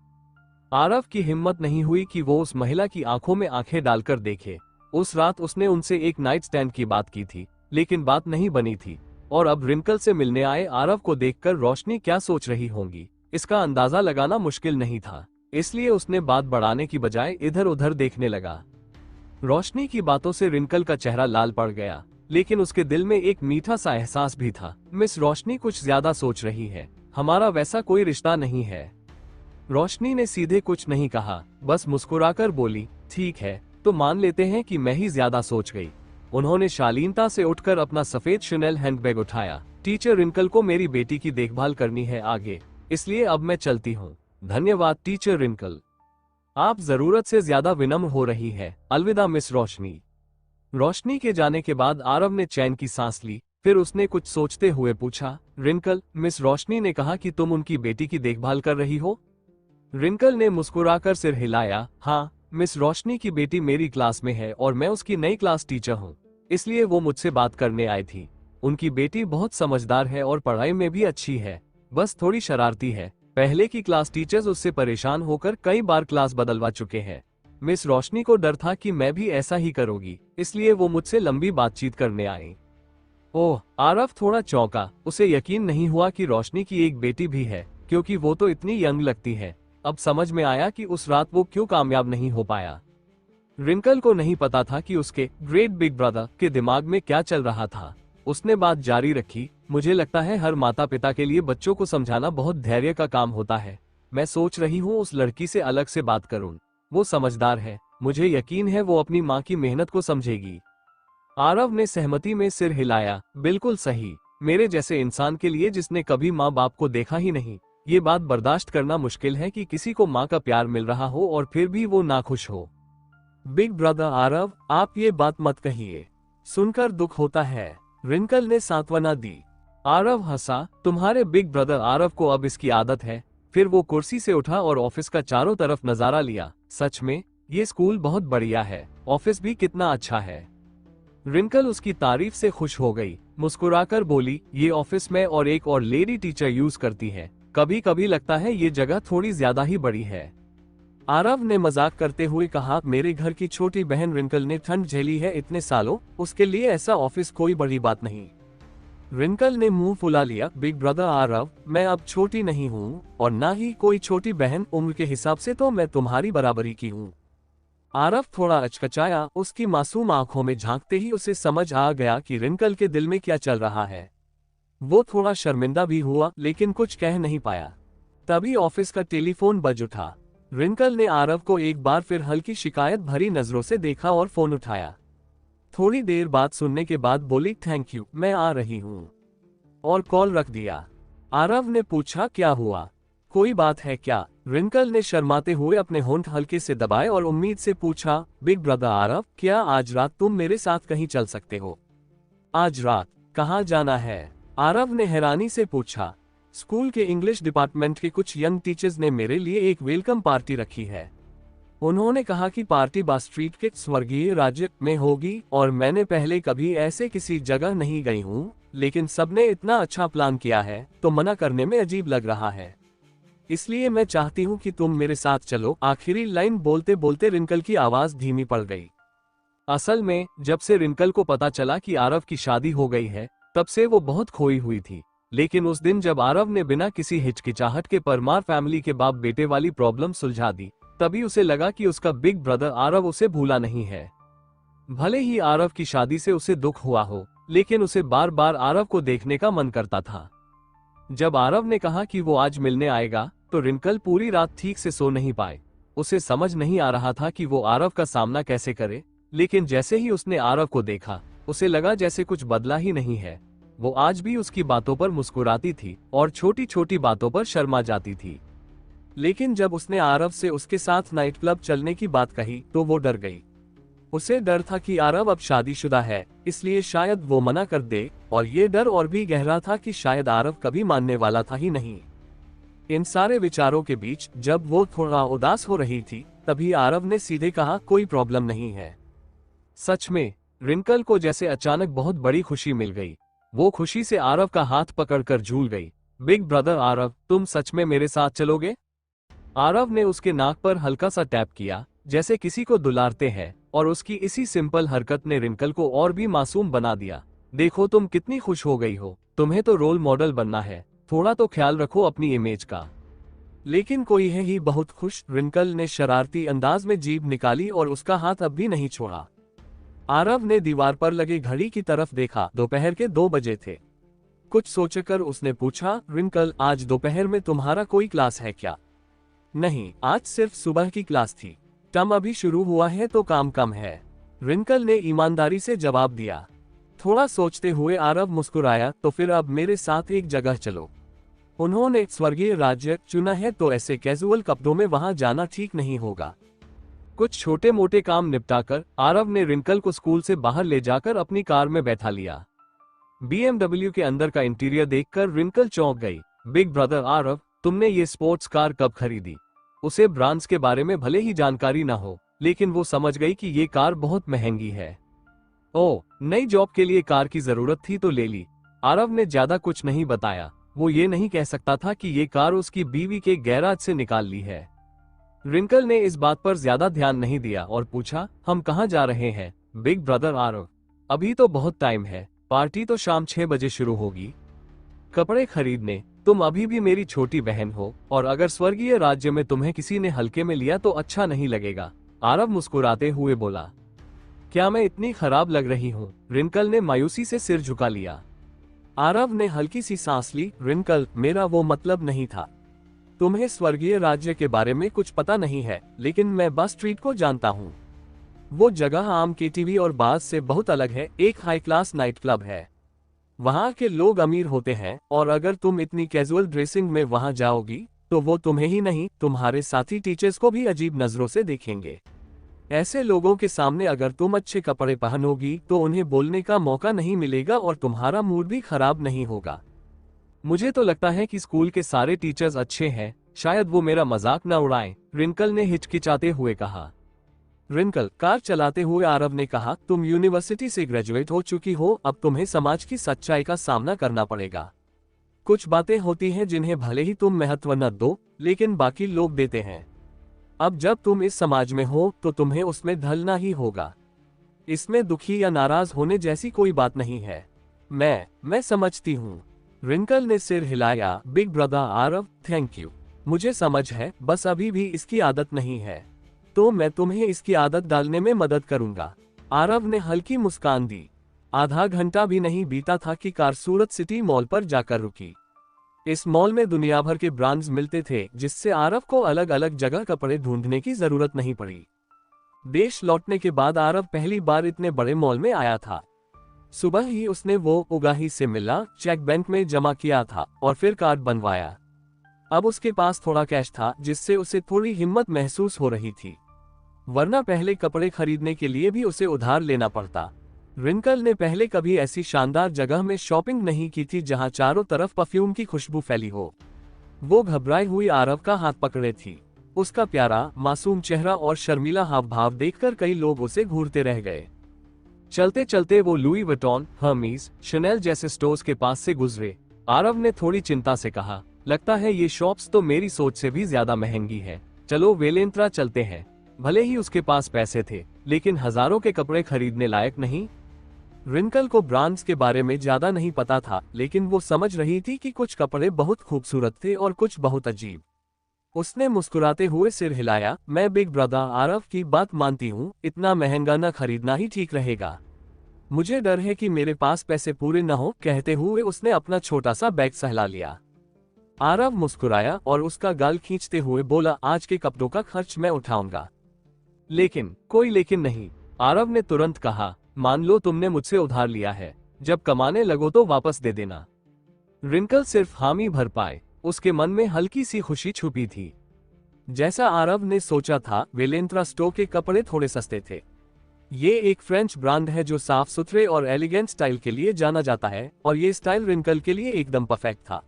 आरव की हिम्मत नहीं हुई कि वो उस महिला की आंखों में आंखें डालकर देखे। उस रात उसने उनसे एक नाइट स्टैंड की बात की थी, लेकिन बात नहीं बनी थी, और अब रिंकल से मिलने आए आरव को देखकर रोशनी क्या सोच रही होंगी, इसका अंदाजा लगाना मुश्किल नहीं था। इसलिए उसने बात बढ़ाने की बजाय इधर उधर देखने लगा। रोशनी की बातों से रिंकल का चेहरा लाल पड़ गया, लेकिन उसके दिल में एक मीठा सा एहसास भी था। मिस रोशनी कुछ ज्यादा सोच रही है, हमारा वैसा कोई रिश्ता नहीं है। रोशनी ने सीधे कुछ नहीं कहा, बस मुस्कुराकर बोली, ठीक है, तो मान लेते हैं कि मैं ही ज्यादा सोच गई। उन्होंने शालीनता से उठकर अपना सफेद शनेल हैंडबैग उठाया। टीचर रिंकल को मेरी बेटी की देखभाल करनी है आगे, इसलिए अब मैं चलती हूँ। धन्यवाद टीचर रिंकल, आप जरूरत से ज्यादा विनम्र हो रही है। अलविदा मिस रोशनी। रोशनी के जाने के बाद आरव ने चैन की सांस ली, फिर उसने कुछ सोचते हुए पूछा, रिंकल, मिस रोशनी ने कहा कि तुम उनकी बेटी की देखभाल कर रही हो? रिंकल ने मुस्कुराकर सिर हिलाया, हाँ, मिस रोशनी की बेटी मेरी क्लास में है और मैं उसकी नई क्लास टीचर हूँ, इसलिए वो मुझसे बात करने आई थी। उनकी बेटी बहुत समझदार है और पढ़ाई में भी अच्छी है, बस थोड़ी शरारती है। पहले की क्लास टीचर्स उससे परेशान होकर कई बार क्लास बदलवा चुके हैं। मिस रोशनी को डर था कि मैं भी ऐसा ही करूंगी, इसलिए वो मुझसे लंबी बातचीत करने आई। ओह, आरव थोड़ा चौंका, उसे यकीन नहीं हुआ कि रोशनी की एक बेटी भी है, क्योंकि वो तो इतनी यंग लगती है। अब समझ में आया कि उस रात वो क्यों कामयाब नहीं हो पाया। रिंकल को नहीं पता था कि उसके ग्रेट बिग ब्रदर के दिमाग में क्या चल रहा था। उसने बात जारी रखी, मुझे लगता है हर माता पिता के लिए बच्चों को समझाना बहुत धैर्य का काम होता है। मैं सोच रही हूँ उस लड़की से अलग से बात करूँ, वो समझदार है, मुझे यकीन है वो अपनी माँ की मेहनत को समझेगी। आरव ने सहमति में सिर हिलाया, बिल्कुल सही, मेरे जैसे इंसान के लिए जिसने कभी माँ बाप को देखा ही नहीं, ये बात बर्दाश्त करना मुश्किल है कि किसी को माँ का प्यार मिल रहा हो और फिर भी वो नाखुश हो। बिग ब्रदर आरव, आप ये बात मत कहिए, सुनकर दुख होता है, रिंकल ने सांत्वना दी। आरव हंसा, तुम्हारे बिग ब्रदर आरव को अब इसकी आदत है। फिर वो कुर्सी से उठा और ऑफिस का चारों तरफ नजारा लिया। सच में, ये स्कूल बहुत बढ़िया है, ऑफिस भी कितना अच्छा है। रिंकल उसकी तारीफ से खुश हो गई, मुस्कुराकर बोली, ये ऑफिस में और एक और लेडी टीचर यूज करती है, कभी कभी लगता है ये जगह थोड़ी ज्यादा ही बड़ी है। आरव ने मजाक करते हुए कहा, मेरे घर की छोटी बहन रिंकल ने ठंड झेली है इतने सालों, उसके लिए ऐसा ऑफिस कोई बड़ी बात नहीं। रिंकल ने मुंह फुला लिया, बिग ब्रदर आरव, मैं अब छोटी नहीं हूँ और ना ही कोई छोटी बहन, उम्र के हिसाब से तो मैं तुम्हारी बराबरी की हूँ। आरव थोड़ा अचकचाया, उसकी मासूम आंखों में झांकते ही उसे समझ आ गया कि रिंकल के दिल में क्या चल रहा है। वो थोड़ा शर्मिंदा भी हुआ, लेकिन कुछ कह नहीं पाया। तभी ऑफिस का टेलीफोन बज उठा। रिंकल ने आरव को एक बार फिर हल्की शिकायत भरी नजरों से देखा और फोन उठाया। थोड़ी देर बात सुनने के बाद बोली, थैंक यू, मैं आ रही हूँ, और कॉल रख दिया। आरव ने पूछा, क्या हुआ, कोई बात है क्या? रिंकल ने शर्माते हुए अपने होंठ हल्के से दबाए और उम्मीद से पूछा, बिग ब्रदर आरव, क्या आज रात तुम मेरे साथ कहीं चल सकते हो? आज रात? कहाँ जाना है? आरव ने हैरानी से पूछा। स्कूल के इंग्लिश डिपार्टमेंट के कुछ यंग टीचर्स ने मेरे लिए एक वेलकम पार्टी रखी है। उन्होंने कहा कि पार्टी बास स्ट्रीट के स्वर्गीय राज्य में होगी, और मैंने पहले कभी ऐसे किसी जगह नहीं गई हूँ, लेकिन सबने इतना अच्छा प्लान किया है तो मना करने में अजीब लग रहा है, इसलिए मैं चाहती हूँ कि तुम मेरे साथ चलो। आखिरी लाइन बोलते बोलते रिंकल की आवाज धीमी पड़ गई। असल में जब से रिंकल को पता चला कि आरव की शादी हो गई है, तब से वो बहुत खोई हुई थी। लेकिन उस दिन जब आरव ने बिना किसी हिचकिचाहट के परमार फैमिली के बाप बेटे वाली प्रॉब्लम सुलझा दी, तभी उसे लगा कि उसका बिग ब्रदर आरव उसे भूला नहीं है। भले ही आरव की शादी से उसे दुख हुआ हो, लेकिन उसे बार बार आरव को देखने का मन करता था। जब आरव ने कहा कि वो आज मिलने आएगा, तो रिंकल पूरी रात ठीक से सो नहीं पाए। उसे समझ नहीं आ रहा था कि वो आरव का सामना कैसे करे, लेकिन जैसे ही उसने आरव को देखा, उसे लगा जैसे कुछ बदला ही नहीं है। वो आज भी उसकी बातों पर मुस्कुराती थी और छोटी छोटी बातों पर शर्मा जाती थी। लेकिन जब उसने आरव से उसके साथ नाइट क्लब चलने की बात कही, तो वो डर गई। उसे डर था कि आरव अब शादीशुदा है, इसलिए शायद वो मना कर दे, और ये डर और भी गहरा था कि शायद आरव कभी मानने वाला था ही नहीं। इन सारे विचारों के बीच जब वो थोड़ा उदास हो रही थी, तभी आरव ने सीधे कहा, कोई प्रॉब्लम नहीं है। सच में रिंकल को जैसे अचानक बहुत बड़ी खुशी मिल गई। वो खुशी से आरव का हाथ पकड़कर झूल गई। बिग ब्रदर आरव, तुम सच में मेरे साथ चलोगे? आरव ने उसके नाक पर हल्का सा टैप किया, जैसे किसी को दुलारते हैं, और उसकी इसी सिंपल हरकत ने रिंकल को और भी मासूम बना दिया। देखो तुम कितनी खुश हो गई हो, तुम्हें तो रोल मॉडल बनना है, थोड़ा तो ख्याल रखो अपनी इमेज का। लेकिन कोई है ही बहुत खुश, रिंकल ने शरारती अंदाज में जीभ निकाली और उसका हाथ अब भी नहीं छोड़ा। आरव ने दीवार पर लगे घड़ी की तरफ देखा। दोपहर के 2 बजे थे। कुछ सोचकर उसने पूछा, रिंकल, आज दोपहर में तुम्हारा कोई क्लास है क्या? नहीं, आज सिर्फ सुबह की क्लास थी। टर्म अभी शुरू हुआ है तो काम कम है, रिंकल ने ईमानदारी से जवाब दिया। थोड़ा सोचते हुए आरव मुस्कुराया, तो फिर अब मेरे साथ एक जगह चलो। उन्होंने स्वर्गीय राज्य चुना है, तो ऐसे कैजुअल कपड़ों में वहां जाना ठीक नहीं होगा। कुछ छोटे मोटे काम निपटाकर आरव ने रिंकल को स्कूल से बाहर ले जाकर अपनी कार में बैठा लिया। BMW के अंदर का इंटीरियर देखकर रिंकल चौंक गई। बिग ब्रदर आरव, तुमने ये स्पोर्ट्स कार कब खरीदी? उसे ब्रांड्स के बारे में भले ही जानकारी ना हो, लेकिन वो समझ गई कि ये कार बहुत महंगी है। ओह, नई जॉब के लिए कार की जरूरत थी तो ले ली। आरव ने ज्यादा कुछ नहीं बताया। वो ये नहीं कह सकता था कि ये कार उसकी बीवी के गैराज से निकाल ली है। रिंकल ने इस बात पर ज्यादा ध्यान नहीं दिया और पूछा, हम कहाँ जा रहे हैं? बिग ब्रदर आरव, अभी तो बहुत टाइम है, पार्टी तो शाम 6 बजे शुरू होगी। कपड़े खरीदने? तुम अभी भी मेरी छोटी बहन हो, और अगर स्वर्गीय राज्य में तुम्हें किसी ने हल्के में लिया तो अच्छा नहीं लगेगा। आरव मुस्कुराते हुए बोला। क्या मैं इतनी खराब लग रही हूँ? रिंकल ने मायूसी से सिर झुका लिया। आरव ने हल्की सी सांस ली। रिंकल, मेरा वो मतलब नहीं था। तुम्हें स्वर्गीय राज्य के बारे में कुछ पता नहीं है, लेकिन मैं बस स्ट्रीट को जानता हूँ। वो जगह आम KTV और बार्स से बहुत अलग है, एक हाई क्लास नाइट क्लब है। वहाँ के लोग अमीर होते हैं, और अगर तुम इतनी कैजुअल ड्रेसिंग में वहाँ जाओगी, तो वो तुम्हें ही नहीं, तुम्हारे साथी टीचर्स को भी अजीब नजरों से देखेंगे। ऐसे लोगों के सामने अगर तुम अच्छे कपड़े पहनोगी, तो उन्हें बोलने का मौका नहीं मिलेगा और तुम्हारा मूड भी खराब नहीं होगा। मुझे तो लगता है कि स्कूल के सारे टीचर्स अच्छे हैं, शायद वो मेरा मजाक न उड़ाएं, रिंकल ने हिचकिचाते हुए कहा। रिंकल, कार चलाते हुए आरव ने कहा, तुम यूनिवर्सिटी से ग्रेजुएट हो चुकी हो, अब तुम्हें समाज की सच्चाई का सामना करना पड़ेगा। कुछ बातें होती हैं जिन्हें भले ही तुम महत्व न दो, लेकिन बाकी लोग देते हैं। अब जब तुम इस समाज में हो, तो तुम्हें उसमें ढलना ही होगा। इसमें दुखी या नाराज होने जैसी कोई बात नहीं है। मैं समझती हूँ, रिंकल ने सिर हिलाया। Big brother Aarav, thank you. मुझे समझ है, बस अभी भी इसकी आदत नहीं है, तो मैं तुम्हें इसकी आदत डालने में मदद करूंगा। आरव ने हल्की मुस्कान दी। आधा घंटा भी नहीं बीता था कि कार सूरत सिटी मॉल पर जाकर रुकी। इस मॉल में दुनिया भर के ब्रांड्स मिलते थे, जिससे आरव को अलग अलग जगह कपड़े ढूंढने की जरूरत नहीं पड़ी। देश लौटने के बाद आरव पहली बार इतने बड़े मॉल में आया था। सुबह ही उसने वो उगाही से मिला, चेक बैंक में जमा किया था और फिर कार्ड बनवाया। अब उसके पास थोड़ा कैश था, जिससे उसे थोड़ी हिम्मत महसूस हो रही थी, वरना पहले कपड़े खरीदने के लिए भी उसे उधार लेना पड़ता। रिंकल ने पहले कभी ऐसी शानदार जगह में शॉपिंग नहीं की थी जहां चारों तरफ परफ्यूम की खुशबू फैली हो। वो घबराई हुई आरव का हाथ पकड़े थी। उसका प्यारा मासूम चेहरा और शर्मीला हाव भाव देखकर कई लोग उसे घूरते रह गए। चलते चलते वो लुई विटॉन, हर्मीज, शनेल जैसे स्टोर्स के पास से गुजरे। आरव ने थोड़ी चिंता से कहा, लगता है ये शॉप्स तो मेरी सोच से भी ज्यादा महंगी है। चलो वेलेंत्रा चलते हैं। भले ही उसके पास पैसे थे, लेकिन हजारों के कपड़े खरीदने लायक नहीं। रिंकल को ब्रांड्स के बारे में ज्यादा नहीं पता था, लेकिन वो समझ रही थी कि कुछ कपड़े बहुत खूबसूरत थे और कुछ बहुत अजीब। उसने मुस्कुराते हुए सिर हिलाया। मैं बिग ब्रदर आरव की बात मानती हूँ, इतना महंगा न खरीदना ही ठीक रहेगा। मुझे डर है कि मेरे पास पैसे पूरे न हो, कहते हुए उसने अपना छोटा सा बैग सहला लिया। आरव मुस्कुराया और उसका गाल खींचते हुए बोला, आज के कपड़ों का खर्च मैं उठाऊंगा। लेकिन कोई लेकिन नहीं, आरव ने तुरंत कहा। मान लो तुमने मुझसे उधार लिया है, जब कमाने लगो तो वापस दे देना। रिंकल सिर्फ हामी भर पाए। उसके मन में हल्की सी खुशी छुपी थी। जैसा आरव ने सोचा था, वेलेंट्रा स्टो के कपड़े थोड़े सस्ते थे। ये एक फ्रेंच ब्रांड है जो साफ सुथरे और एलिगेंट स्टाइल के लिए जाना जाता है, और ये स्टाइल रिंकल के लिए एकदम परफेक्ट था।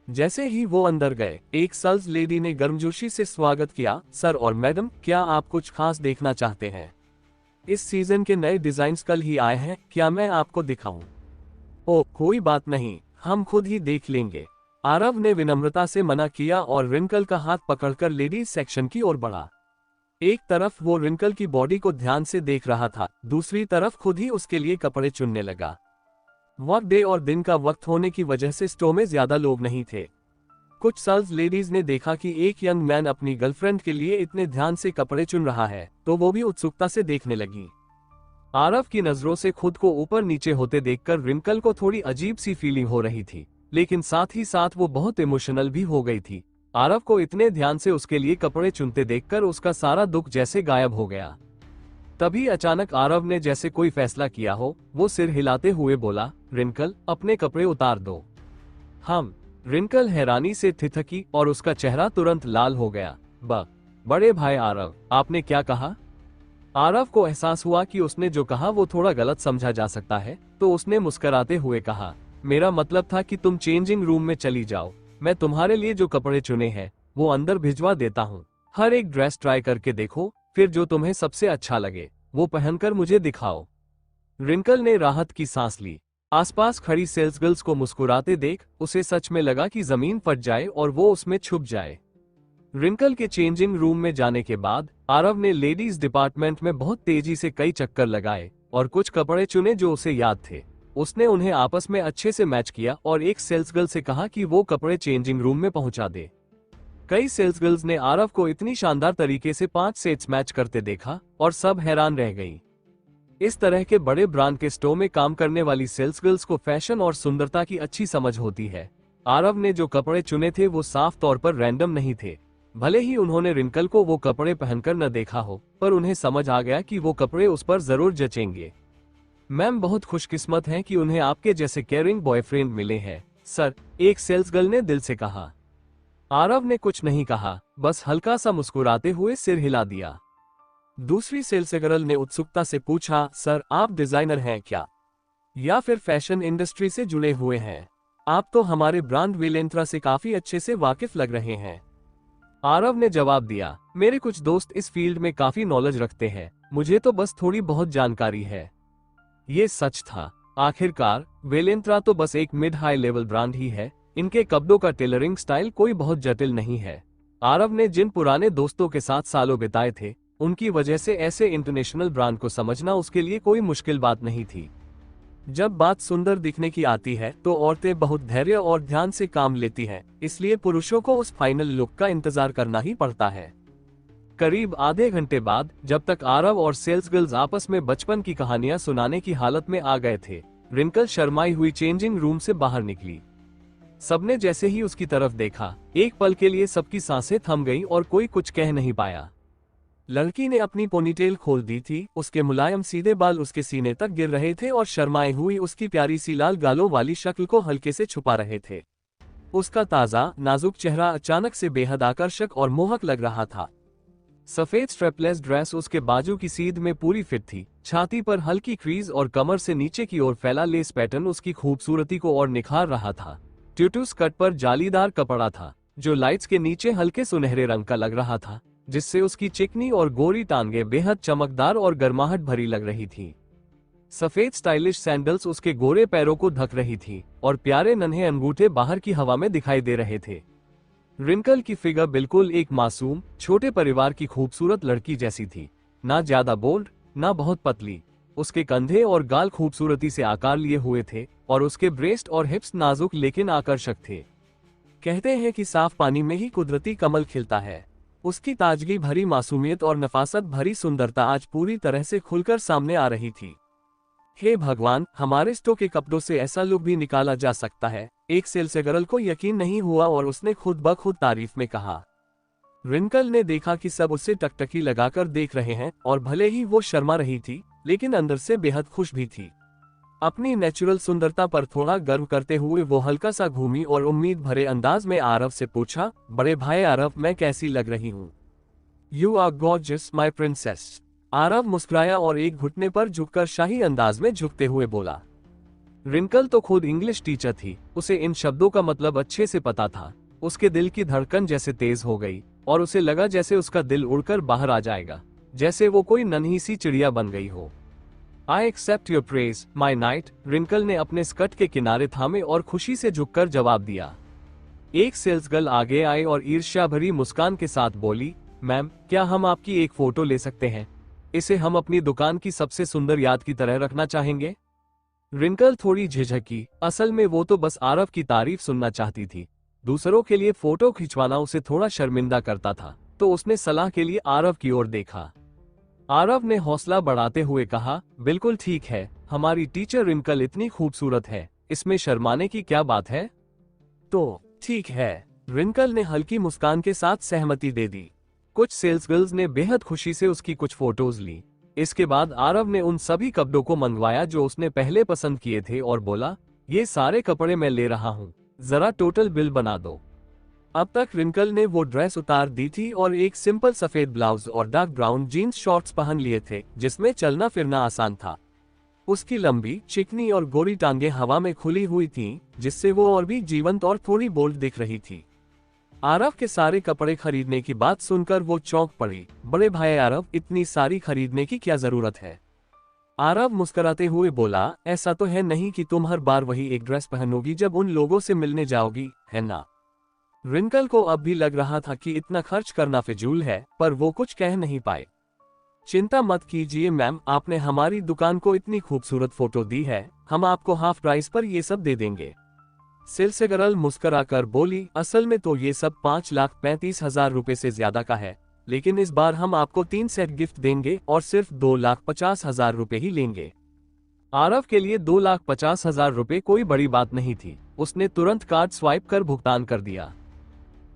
जैसे ही वो अंदर गए, एक सेल्स लेडी ने गर्मजोशी से स्वागत किया। सर और मैडम, क्या आप कुछ खास देखना चाहते हैं? इस सीजन के नए डिजाइन्स कल ही आए हैं, क्या मैं आपको दिखाऊं? ओह कोई बात नहीं, हम खुद ही देख लेंगे। आरव ने विनम्रता से मना किया और रिंकल का हाथ पकड़कर लेडीज सेक्शन की ओर बढ़ा। एक तरफ वो रिंकल की बॉडी को ध्यान से देख रहा था, दूसरी तरफ खुद ही उसके लिए कपड़े चुनने लगा। वर्क डे और दिन का वक्त होने की वजह से स्टोर में ज्यादा लोग नहीं थे। कुछ सेल्स लेडीज ने देखा कि एक यंग मैन अपनी गर्लफ्रेंड के लिए इतने ध्यान से कपड़े चुन रहा है, तो वो भी उत्सुकता से देखने लगी। आरव की नजरों से खुद को ऊपर नीचे होते देखकर रिंकल को थोड़ी अजीब सी फीलिंग हो रही थी, लेकिन साथ ही साथ वो बहुत इमोशनल भी हो गई थी। आरव को इतने ध्यान से उसके लिए कपड़े चुनते देखकर उसका सारा दुख जैसे गायब हो गया। तभी अचानक आरव ने जैसे कोई फैसला किया हो, वो सिर हिलाते हुए बोला, रिंकल अपने कपड़े उतार दो। हम। रिंकल हैरानी से थिथकी और उसका चेहरा तुरंत लाल हो गया। बड़े भाई आरव, आपने क्या कहा? आरव को एहसास हुआ कि उसने जो कहा वो थोड़ा गलत समझा जा सकता है, तो उसने मुस्कुराते हुए कहा, मेरा मतलब था कि तुम चेंजिंग रूम में चली जाओ। मैं तुम्हारे लिए जो कपड़े चुने हैं वो अंदर भिजवा देता हूँ। हर एक ड्रेस ट्राई करके देखो, फिर जो तुम्हें सबसे अच्छा लगे वो पहनकर मुझे दिखाओ। रिंकल ने राहत की सांस ली। आसपास खड़ी सेल्स गर्ल्स को मुस्कुराते देख उसे सच में लगा कि जमीन फट जाए और वो उसमें छुप जाए। रिंकल के चेंजिंग रूम में जाने के बाद आरव ने लेडीज डिपार्टमेंट में बहुत तेजी से कई चक्कर लगाए और कुछ कपड़े चुने जो उसे याद थे। उसने उन्हें आपस में अच्छे से मैच किया और एक सेल्स गर्ल से कहा कि वो कपड़े चेंजिंग रूम में पहुंचा दे। कई सेल्स गर्ल्स ने आरव को इतनी शानदार तरीके से 5 सेट्स मैच करते देखा और सब हैरान रह गई। इस तरह के बड़े ब्रांड के स्टोर में काम करने वाली सेल्स गर्ल्स को फैशन और सुंदरता की अच्छी समझ होती है। आरव ने जो कपड़े चुने थे वो साफ तौर पर रैंडम नहीं थे। भले ही उन्होंने रिंकल को वो कपड़े पहनकर न देखा हो, पर उन्हें समझ आ गया कि वो कपड़े उस पर जरूर जचेंगे। मैम बहुत खुशकिस्मत हैं कि उन्हें आपके जैसे केयरिंग बॉयफ्रेंड मिले हैं, सर, एक सेल्स गर्ल ने दिल से कहा। आरव ने कुछ नहीं कहा, बस हल्का सा मुस्कुराते हुए सिर हिला दिया। दूसरी सेल्स गर्ल ने उत्सुकता से पूछा, सर आप डिजाइनर हैं क्या, या फिर फैशन इंडस्ट्री से जुड़े हुए हैं? आप तो हमारे ब्रांड वेलेंट्रा से काफी अच्छे से वाकिफ लग रहे हैं। आरव ने जवाब दिया, मेरे कुछ दोस्त इस फील्ड में काफी नॉलेज रखते हैं, मुझे तो बस थोड़ी बहुत जानकारी है। ये सच था। आखिरकार वेलेंट्रा तो बस एक मिड हाई लेवल ब्रांड ही है। इनके कपड़ों का टेलरिंग स्टाइल कोई बहुत जटिल नहीं है। आरव ने जिन पुराने दोस्तों के साथ सालों बिताए थे, उनकी वजह से ऐसे इंटरनेशनल ब्रांड को समझना उसके लिए कोई मुश्किल बात नहीं थी। जब बात सुंदर दिखने की आती है तो औरतें बहुत धैर्य और ध्यान से काम लेती हैं, इसलिए पुरुषों को उस फाइनल लुक का इंतजार करना ही पड़ता है। करीब आधे घंटे बाद, जब तक आरव और सेल्स गर्ल्स आपस में बचपन की कहानियां सुनाने की हालत में आ गए थे, रिंकल शर्माई हुई चेंजिंग रूम से बाहर निकली। सबने जैसे ही उसकी तरफ देखा, एक पल के लिए सबकी सांसें थम गईं और कोई कुछ कह नहीं पाया। लड़की ने अपनी पोनीटेल खोल दी थी, उसके मुलायम सीधे बाल उसके सीने तक गिर रहे थे और शर्माई हुई उसकी प्यारी सी लाल गालों वाली शक्ल को हल्के से छुपा रहे थे। उसका ताजा नाजुक चेहरा अचानक से बेहद आकर्षक और मोहक लग रहा था। सफेद स्ट्रेपलेस ड्रेस उसके बाजू की सीध में पूरी फिट थी। छाती पर हल्की क्रीज और कमर से नीचे की ओर फैला लेस पैटर्न उसकी खूबसूरती को और निखार रहा था। ट्यूटू स्कर्ट पर जालीदार कपड़ा था, जो लाइट्स के नीचे हल्के सुनहरे रंग का लग रहा था, जिससे उसकी चिकनी और गोरी टांगें बेहद चमकदार और गर्माहट भरी लग रही थी। सफेद स्टाइलिश सैंडल्स उसके गोरे पैरों को ढक रही थी और प्यारे नन्हे अंगूठे बाहर की हवा में दिखाई दे रहे थे। रिंकल की फिगर बिल्कुल एक मासूम छोटे परिवार की खूबसूरत लड़की जैसी थी, ना ज्यादा बोल्ड, ना बहुत पतली। उसके कंधे और गाल खूबसूरती से आकार लिए हुए थे और उसके ब्रेस्ट और हिप्स नाजुक लेकिन आकर्षक थे। कहते हैं कि साफ पानी में ही कुदरती कमल खिलता है। उसकी ताजगी भरी मासूमियत और नफासत भरी सुंदरता आज पूरी तरह से खुलकर सामने आ रही थी। हे भगवान, हमारे स्टो के कपड़ों से ऐसा लुक भी निकाला जा सकता है। एक सेल्स गर्ल को यकीन नहीं हुआ और उसने खुद ब खुद तारीफ में कहा। रिंकल ने देखा कि सब उससे टकटकी लगाकर देख रहे हैं और भले ही वो शर्मा रही थी, लेकिन अंदर से बेहद खुश भी थी। अपनी नेचुरल सुंदरता पर थोड़ा गर्व करते हुए वो हल्का सा घूमी और उम्मीद भरे अंदाज में आरव से पूछा, बड़े भाई आरव, मैं कैसी लग रही हूँ? You are gorgeous my princess. Aarav मुस्कुराया और एक घुटने पर झुककर शाही अंदाज में झुकते हुए बोला। रिंकल तो खुद इंग्लिश टीचर थी, उसे इन शब्दों का मतलब अच्छे से पता था। उसके दिल की धड़कन जैसे तेज हो गई और उसे लगा जैसे उसका दिल उड़कर बाहर आ जाएगा, जैसे वो कोई नन्ही सी चिड़िया बन गई हो। I accept your praise, my knight, Rinkle ने अपने स्कर्ट के किनारे थामे और खुशी से झुककर जवाब दिया। एक सेल्स गर्ल आगे आई और ईर्ष्या भरी मुस्कान के साथ बोली, मैम, क्या हम आपकी एक फोटो ले सकते हैं? इसे हम अपनी दुकान की सबसे सुंदर याद की तरह रखना चाहेंगे। रिंकल थोड़ी झिझकी, असल में वो तो बस आरव की तारीफ सुनना चाहती थी। दूसरों के लिए फोटो खिंचवाना उसे थोड़ा शर्मिंदा करता था, तो उसने सलाह के लिए आरव की ओर देखा। आरव ने हौसला बढ़ाते हुए कहा, बिल्कुल ठीक है, हमारी टीचर रिंकल इतनी खूबसूरत है, इसमें शर्माने की क्या बात है? तो ठीक है, रिंकल ने हल्की मुस्कान के साथ सहमति दे दी। कुछ सेल्स गर्ल्स ने बेहद खुशी से उसकी कुछ फोटोज ली। इसके बाद आरव ने उन सभी कपड़ों को मंगवाया जो उसने पहले पसंद किए थे और बोला, ये सारे कपड़े मैं ले रहा हूँ, जरा टोटल बिल बना दो। अब तक रिंकल ने वो ड्रेस उतार दी थी और एक सिंपल सफेद ब्लाउज और डार्क ब्राउन जीन्स शॉर्ट्स पहन लिए थे, जिसमें चलना फिरना आसान था। उसकी लंबी, चिकनी और गोरी टांगें हवा में खुली हुई थीं, जिससे वो और भी जीवंत और थोड़ी बोल्ड दिख रही थी। आरव के सारे कपड़े खरीदने की बात सुनकर वो चौंक पड़ी। बड़े भाई आरव, इतनी सारी खरीदने की क्या जरूरत है? आरव मुस्कुराते हुए बोला, ऐसा तो है नहीं कि तुम हर बार वही एक ड्रेस पहनोगी जब उन लोगों से मिलने जाओगी, है ना? रिंकल को अब भी लग रहा था कि इतना खर्च करना फिजूल है, पर वो कुछ कह नहीं पाए। चिंता मत कीजिए मैम, आपने हमारी दुकान को इतनी खूबसूरत फोटो दी है, हम आपको हाफ प्राइस पर ये सब दे देंगे। सेल्स गर्ल मुस्कुराकर बोली, असल में तो ये सब 5,35,000 रुपए से ज्यादा का है, लेकिन इस बार हम आपको 3 सेट गिफ्ट देंगे और सिर्फ 2,50,000 रुपए ही लेंगे। आरव के लिए 2,50,000 रुपए कोई बड़ी बात नहीं थी। उसने तुरंत कार्ड स्वाइप कर भुगतान कर दिया।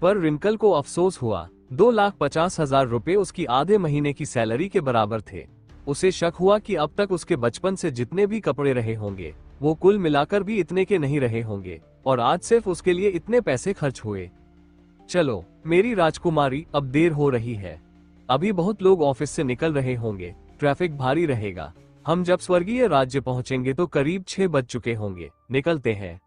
पर रिंकल को अफसोस हुआ, 2,50,000 रुपए उसकी आधे महीने की सैलरी के बराबर थे। उसे शक हुआ कि अब तक उसके बचपन से जितने भी कपड़े रहे होंगे, वो कुल मिलाकर भी इतने के नहीं रहे होंगे, और आज सिर्फ उसके लिए इतने पैसे खर्च हुए। चलो मेरी राजकुमारी, अब देर हो रही है। अभी बहुत लोग ऑफिस से निकल रहे होंगे, ट्रैफिक भारी रहेगा। हम जब स्वर्गीय राज्य पहुंचेंगे तो करीब 6 बज चुके होंगे। निकलते हैं।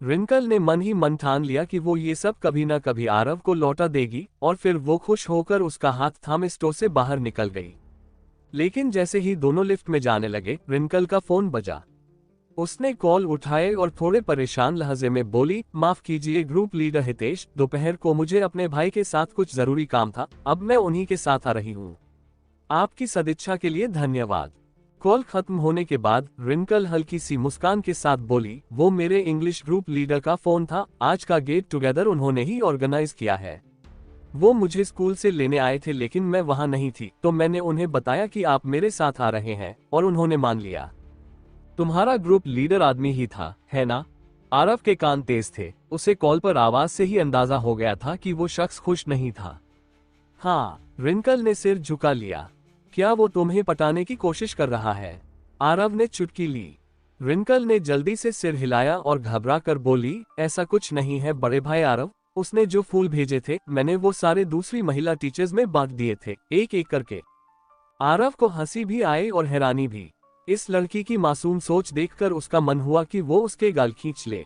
रिंकल ने मन ही मन ठान लिया कि वो ये सब कभी न कभी आरव को लौटा देगी, और फिर वो खुश होकर उसका हाथ थामे स्टोर से बाहर निकल गई। लेकिन जैसे ही दोनों लिफ्ट में जाने लगे, रिंकल का फोन बजा। उसने कॉल उठाए और थोड़े परेशान लहजे में बोली, माफ कीजिए ग्रुप लीडर हितेश, दोपहर को मुझे अपने भाई के साथ कुछ जरूरी काम था, अब मैं उन्हीं के साथ आ रही हूँ। आपकी सदिच्छा के लिए धन्यवाद। कॉल खत्म होने के बाद रिंकल हल्की सी मुस्कान के साथ बोली, वो मेरे इंग्लिश ग्रुप लीडर का फोन था, आज का गेट टुगेदर उन्होंने ही ऑर्गेनाइज किया है। वो मुझे स्कूल से लेने आए थे लेकिन मैं वहां नहीं थी, तो मैंने उन्हें बताया कि आप मेरे साथ आ रहे हैं और उन्होंने मान लिया। तुम्हारा ग्रुप लीडर आदमी ही था, है ना? आरव के कान तेज थे, उसे कॉल पर आवाज से ही अंदाजा हो गया था कि वो शख्स खुश नहीं था। हाँ, रिंकल ने सिर झुका लिया। क्या वो तुम्हें पटाने की कोशिश कर रहा है? आरव ने चुटकी ली। रिंकल ने जल्दी से सिर हिलाया और घबरा कर बोली, ऐसा कुछ नहीं है बड़े भाई आरव, उसने जो फूल भेजे थे मैंने वो सारे दूसरी महिला टीचर्स में बांट दिए थे, एक एक करके। आरव को हंसी भी आई और हैरानी भी। इस लड़की की मासूम सोच देखकर उसका मन हुआ कि वो उसके गाल खींच ले।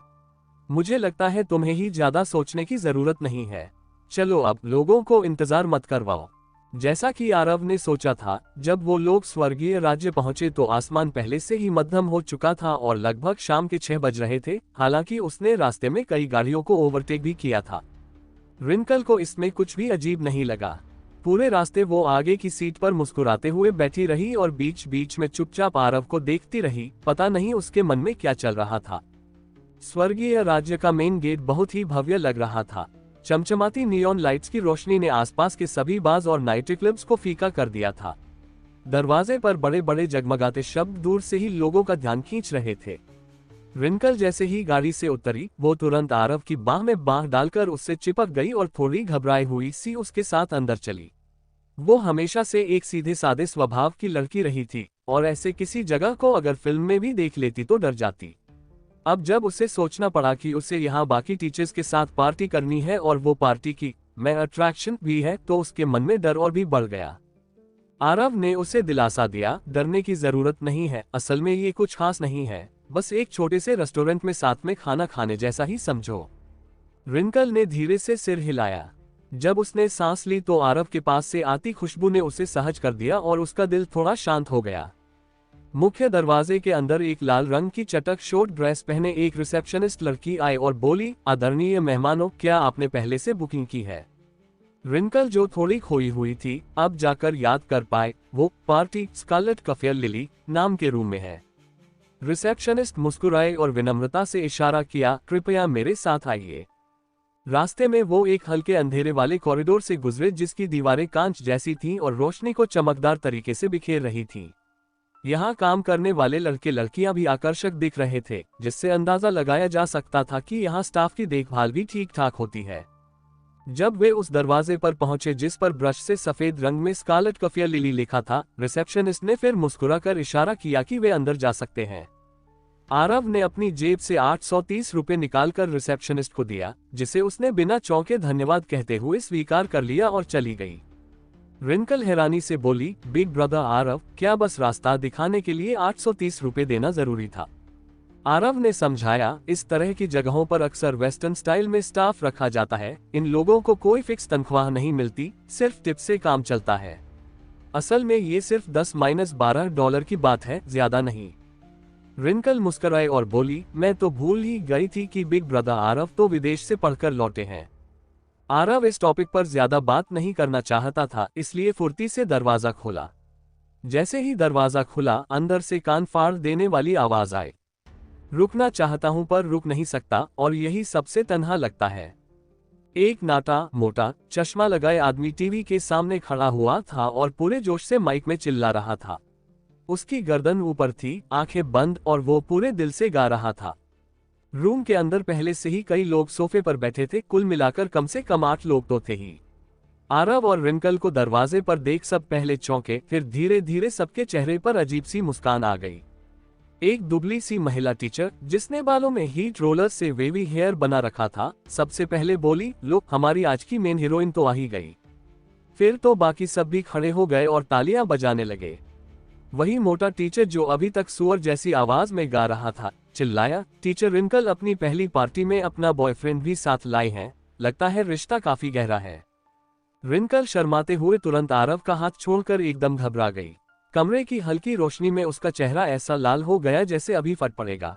मुझे लगता है तुम्हें ही ज्यादा सोचने की जरूरत नहीं है। चलो अब लोगों को इंतजार मत करवाओ। जैसा कि आरव ने सोचा था, जब वो लोग स्वर्गीय राज्य पहुंचे तो आसमान पहले से ही मध्यम हो चुका था और लगभग शाम के 6 बज रहे थे। हालांकि उसने रास्ते में कई गाड़ियों को ओवरटेक भी किया था। रिंकल को इसमें कुछ भी अजीब नहीं लगा। पूरे रास्ते वो आगे की सीट पर मुस्कुराते हुए बैठी रही और बीच बीच में चुपचाप आरव को देखती रही। पता नहीं उसके मन में क्या चल रहा था। स्वर्गीय राज्य का मेन गेट बहुत ही भव्य लग रहा था। चमचमाती नियॉन लाइट्स की रोशनी ने आसपास के सभी बार्स और नाइट क्लब्स को फीका कर दिया था। दरवाजे पर बड़े बड़े जगमगाते शब्द दूर से ही लोगों का ध्यान खींच रहे थे। रिंकल जैसे ही गाड़ी से उतरी, वो तुरंत आरव की बाह में बाह डालकर उससे चिपक गई और थोड़ी घबराई हुई सी उसके साथ अंदर चली। वो हमेशा से एक सीधे सादे स्वभाव की लड़की रही थी और ऐसे किसी जगह को अगर फिल्म में भी देख लेती तो डर जाती। अब जब उसे सोचना पड़ा कि उसे यहाँ बाकी टीचर्स के साथ पार्टी करनी है और वो पार्टी की मैं अट्रैक्शन भी है, तो उसके मन में डर और भी बढ़ गया। आरव ने उसे दिलासा दिया, डरने की जरूरत नहीं है, असल में ये कुछ खास नहीं है, बस एक छोटे से रेस्टोरेंट में साथ में खाना खाने जैसा ही समझो। रिंकल ने धीरे से सिर हिलाया। जब उसने सांस ली तो आरव के पास से आती खुशबू ने उसे सहज कर दिया और उसका दिल थोड़ा शांत हो गया। मुख्य दरवाजे के अंदर एक लाल रंग की चटक शॉर्ट ड्रेस पहने एक रिसेप्शनिस्ट लड़की आई और बोली, आदरणीय मेहमानों, क्या आपने पहले से बुकिंग की है? रिंकल जो थोड़ी खोई हुई थी, अब जाकर याद कर पाए। वो पार्टी स्कारलेट कफे लिली नाम के रूम में है। रिसेप्शनिस्ट मुस्कुराए और विनम्रता से इशारा किया, कृपया मेरे साथ आइए। रास्ते में वो एक हल्के अंधेरे वाले कॉरिडोर से गुजरे जिसकी दीवारें कांच जैसी थीं और रोशनी को चमकदार तरीके से बिखेर रही थीं। यहाँ काम करने वाले लड़के लड़कियां भी आकर्षक दिख रहे थे, जिससे अंदाजा लगाया जा सकता था कि यहाँ स्टाफ की देखभाल भी ठीक ठाक होती है। जब वे उस दरवाजे पर पहुंचे जिस पर ब्रश से सफेद रंग में स्कारलेट कफे लिली लिखा था, रिसेप्शनिस्ट ने फिर मुस्कुराकर इशारा किया कि वे अंदर जा सकते हैं। आरव ने अपनी जेब से 830 रुपए निकालकर रिसेप्शनिस्ट को दिया, जिसे उसने बिना चौंके धन्यवाद कहते हुए स्वीकार कर लिया और चली गई। रिंकल हैरानी से बोली, बिग ब्रदर आरव, क्या बस रास्ता दिखाने के लिए 830 रुपए देना जरूरी था? आरव ने समझाया, इस तरह की जगहों पर अक्सर वेस्टर्न स्टाइल में स्टाफ रखा जाता है। इन लोगों को कोई फिक्स तनख्वाह नहीं मिलती, सिर्फ टिप से काम चलता है। असल में ये सिर्फ 10-12 डॉलर की बात है, ज्यादा नहीं। रिंकल मुस्कुराई और बोली, मैं तो भूल ही गई थी कि बिग ब्रदर आरव तो विदेश से पढ़कर लौटे हैं। आरव इस टॉपिक पर ज्यादा बात नहीं करना चाहता था, इसलिए फुर्ती से दरवाजा खोला। जैसे ही दरवाजा खुला, अंदर से कान फाड़ देने वाली आवाज आई, रुकना चाहता हूं पर रुक नहीं सकता, और यही सबसे तन्हा लगता है। एक नाटा मोटा चश्मा लगाए आदमी टीवी के सामने खड़ा हुआ था और पूरे जोश से माइक में चिल्ला रहा था। उसकी गर्दन ऊपर थी, आंखें बंद, और वो पूरे दिल से गा रहा था। रूम के अंदर पहले से ही कई लोग सोफे पर बैठे थे, कुल मिलाकर कम से कम 8 लोग तो थे ही। आरव और रिंकल को दरवाजे पर देख सब पहले चौंके, फिर धीरे धीरे सबके चेहरे पर अजीब सी मुस्कान आ गई। एक दुबली सी महिला टीचर, जिसने बालों में हीट रोलर से वेवी हेयर बना रखा था, सबसे पहले बोली, लो, हमारी आज की मेन हीरोइन तो आ ही गई। फिर तो बाकी सब भी खड़े हो गए और तालियां बजाने लगे। वही मोटा टीचर जो अभी तक सुअर जैसी आवाज में गा रहा था, चिल्लाया, टीचर रिंकल अपनी पहली पार्टी में अपना बॉयफ्रेंड भी साथ लाई हैं, लगता है रिश्ता काफी गहरा है। रिंकल शर्माते हुए तुरंत आरव का हाथ छोड़कर एकदम घबरा गई। कमरे की हल्की रोशनी में उसका चेहरा ऐसा लाल हो गया जैसे अभी फट पड़ेगा।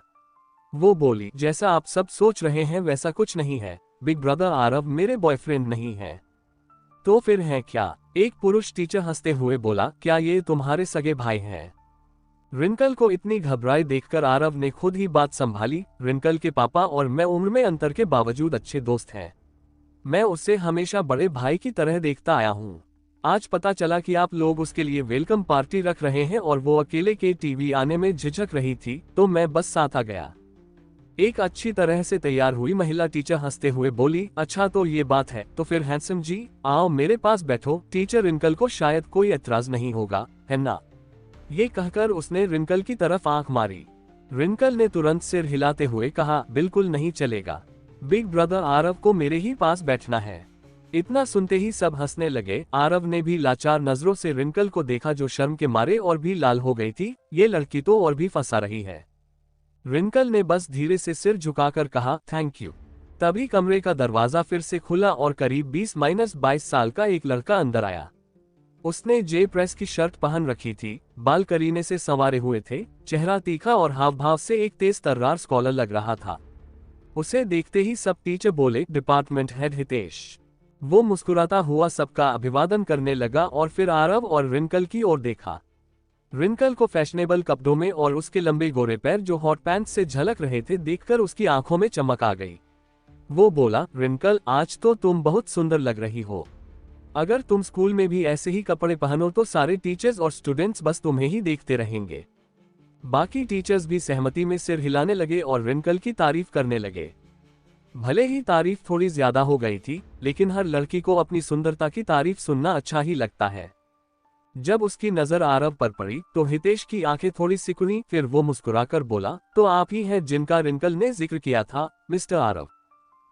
वो बोली, जैसा आप सब सोच रहे हैं वैसा कुछ नहीं है, बिग ब्रदर आरव मेरे बॉयफ्रेंड नहीं है। तो फिर है क्या? एक पुरुष टीचर हंसते हुए बोला, क्या ये तुम्हारे सगे भाई हैं? रिंकल को इतनी घबराई देखकर आरव ने खुद ही बात संभाली, रिंकल के पापा और मैं उम्र में अंतर के बावजूद अच्छे दोस्त हैं। मैं उसे हमेशा बड़े भाई की तरह देखता आया हूँ। आज पता चला कि आप लोग उसके लिए वेलकम पार्टी रख रहे हैं और वो अकेले के टीवी आने में झिझक रही थी, तो मैं बस साथ आ गया। एक अच्छी तरह से तैयार हुई महिला टीचर हंसते हुए बोली, अच्छा तो ये बात है, तो फिर हैंडसम जी, आओ मेरे पास बैठो। टीचर रिंकल को शायद कोई एतराज नहीं होगा, है ना? ये कहकर उसने रिंकल की तरफ आंख मारी। रिंकल ने तुरंत सिर हिलाते हुए कहा, बिल्कुल नहीं चलेगा, बिग ब्रदर आरव को मेरे ही पास बैठना है। इतना सुनते ही सब हंसने लगे। आरव ने भी लाचार नजरों से रिंकल को देखा, जो शर्म के मारे और भी लाल हो गई थी। ये लड़की तो और भी फंसा रही है। रिंकल ने बस धीरे से सिर झुकाकर कहा, थैंक यू। तभी कमरे का दरवाजा फिर से खुला और करीब 20-22 साल का एक लड़का अंदर आया। उसने जे प्रेस की शर्ट पहन रखी थी, बाल करीने से संवारे हुए थे, चेहरा तीखा और हाव भाव से एक तेज तर्रार स्कॉलर लग रहा था। उसे देखते ही सब टीचर बोले, डिपार्टमेंट हेड हितेश। वो मुस्कुराता हुआ सबका अभिवादन करने लगा और फिर आरव और रिंकल की ओर देखा। रिंकल को फैशनेबल कपड़ों में और उसके लंबे गोरे पैर जो हॉट पैंट्स से झलक रहे थे देखकर उसकी आंखों में चमक आ गई। वो बोला, रिंकल, आज तो तुम बहुत सुंदर लग रही हो। अगर तुम स्कूल में भी ऐसे ही कपड़े पहनो तो सारे टीचर्स और स्टूडेंट्स बस तुम्हें ही देखते रहेंगे। बाकी टीचर्स भी सहमति में सिर हिलाने लगे और रिंकल की तारीफ करने लगे। भले ही तारीफ थोड़ी ज्यादा हो गई थी, लेकिन हर लड़की को अपनी सुंदरता की तारीफ सुनना अच्छा ही लगता है। जब उसकी नजर आरव पर पड़ी तो हितेश की आंखें थोड़ी सिकुड़ी। फिर वो मुस्कुराकर बोला, तो आप ही हैं जिनका रिंकल ने जिक्र किया था, मिस्टर आरव।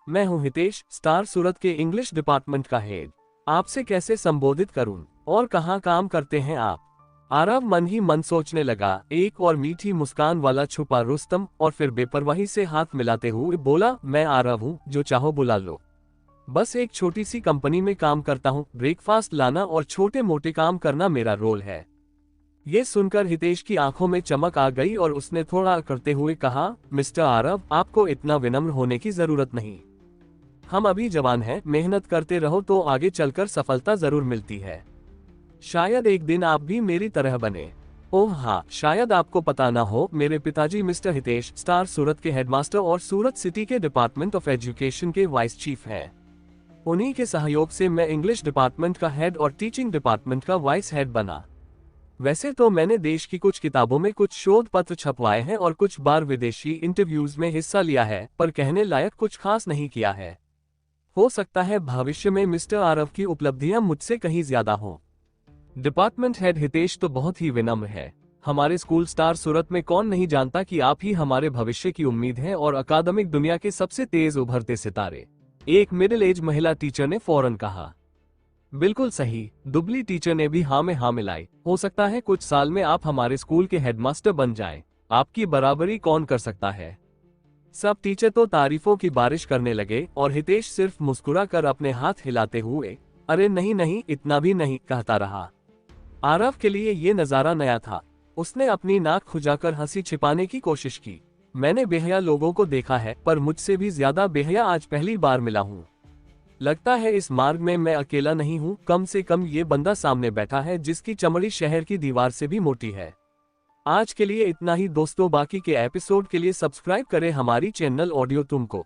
मैं हूं हितेश, स्टार सूरत के इंग्लिश डिपार्टमेंट का हेड। आपसे कैसे संबोधित करूं और कहां काम करते हैं आप? आरव मन ही मन सोचने लगा। एक और मीठी मुस्कान वाला छुपा रुस्तम और फिर बेपरवाही से हाथ मिलाते हुए बोला, मैं आरव हूं, जो चाहो बुला लो। बस एक छोटी सी कंपनी में काम करता हूं। ब्रेकफास्ट लाना और छोटे मोटे काम करना मेरा रोल है। ये सुनकर हितेश की आंखों में चमक आ गई और उसने थोड़ा करते हुए कहा, मिस्टर आरव, आपको इतना विनम्र होने की जरूरत नहीं। हम अभी जवान हैं, मेहनत करते रहो तो आगे चलकर सफलता जरूर मिलती है। शायद एक दिन आप भी मेरी तरह बने। ओह हाँ, शायद आपको पता ना हो, मेरे पिताजी मिस्टर हितेश स्टार सूरत के हेडमास्टर और सूरत सिटी के डिपार्टमेंट ऑफ एजुकेशन के वाइस चीफ हैं। उन्हीं के सहयोग से मैं इंग्लिश डिपार्टमेंट का हेड और टीचिंग डिपार्टमेंट का वाइस हेड बना। वैसे तो मैंने देश की कुछ किताबों में कुछ शोध पत्र छपवाए हैं और कुछ बार विदेशी इंटरव्यूज में हिस्सा लिया है, पर कहने लायक कुछ खास नहीं किया है। हो सकता है भविष्य में मिस्टर आरव की उपलब्धियां मुझसे कहीं ज्यादा हों। डिपार्टमेंट हेड हितेश तो बहुत ही विनम्र है। हमारे स्कूल स्टार सूरत में कौन नहीं जानता कि आप ही हमारे भविष्य की उम्मीद हैं और अकादमिक दुनिया के सबसे तेज उभरते सितारे, एक मिडिल एज महिला टीचर ने फौरन कहा। बिल्कुल सही, दुबली टीचर ने भी हाँ में हाँ मिलाई। हो सकता है कुछ साल में आप हमारे स्कूल के हेडमास्टर बन जाएं। आपकी बराबरी कौन कर सकता है? सब टीचर तो तारीफों की बारिश करने लगे और हितेश सिर्फ मुस्कुरा कर अपने हाथ हिलाते हुए, अरे नहीं नहीं, इतना भी नहीं, कहता रहा। आरव के लिए ये नजारा नया था। उसने अपनी नाक खुजाकर हंसी छिपाने की कोशिश की। मैंने बेहया लोगों को देखा है, पर मुझसे भी ज्यादा बेहया आज पहली बार मिला हूँ। लगता है इस मार्ग में मैं अकेला नहीं हूँ। कम से कम ये बंदा सामने बैठा है जिसकी चमड़ी शहर की दीवार से भी मोटी है। आज के लिए इतना ही दोस्तों, बाकी के एपिसोड के लिए सब्सक्राइब करें हमारी चैनल ऑडियो तुमको।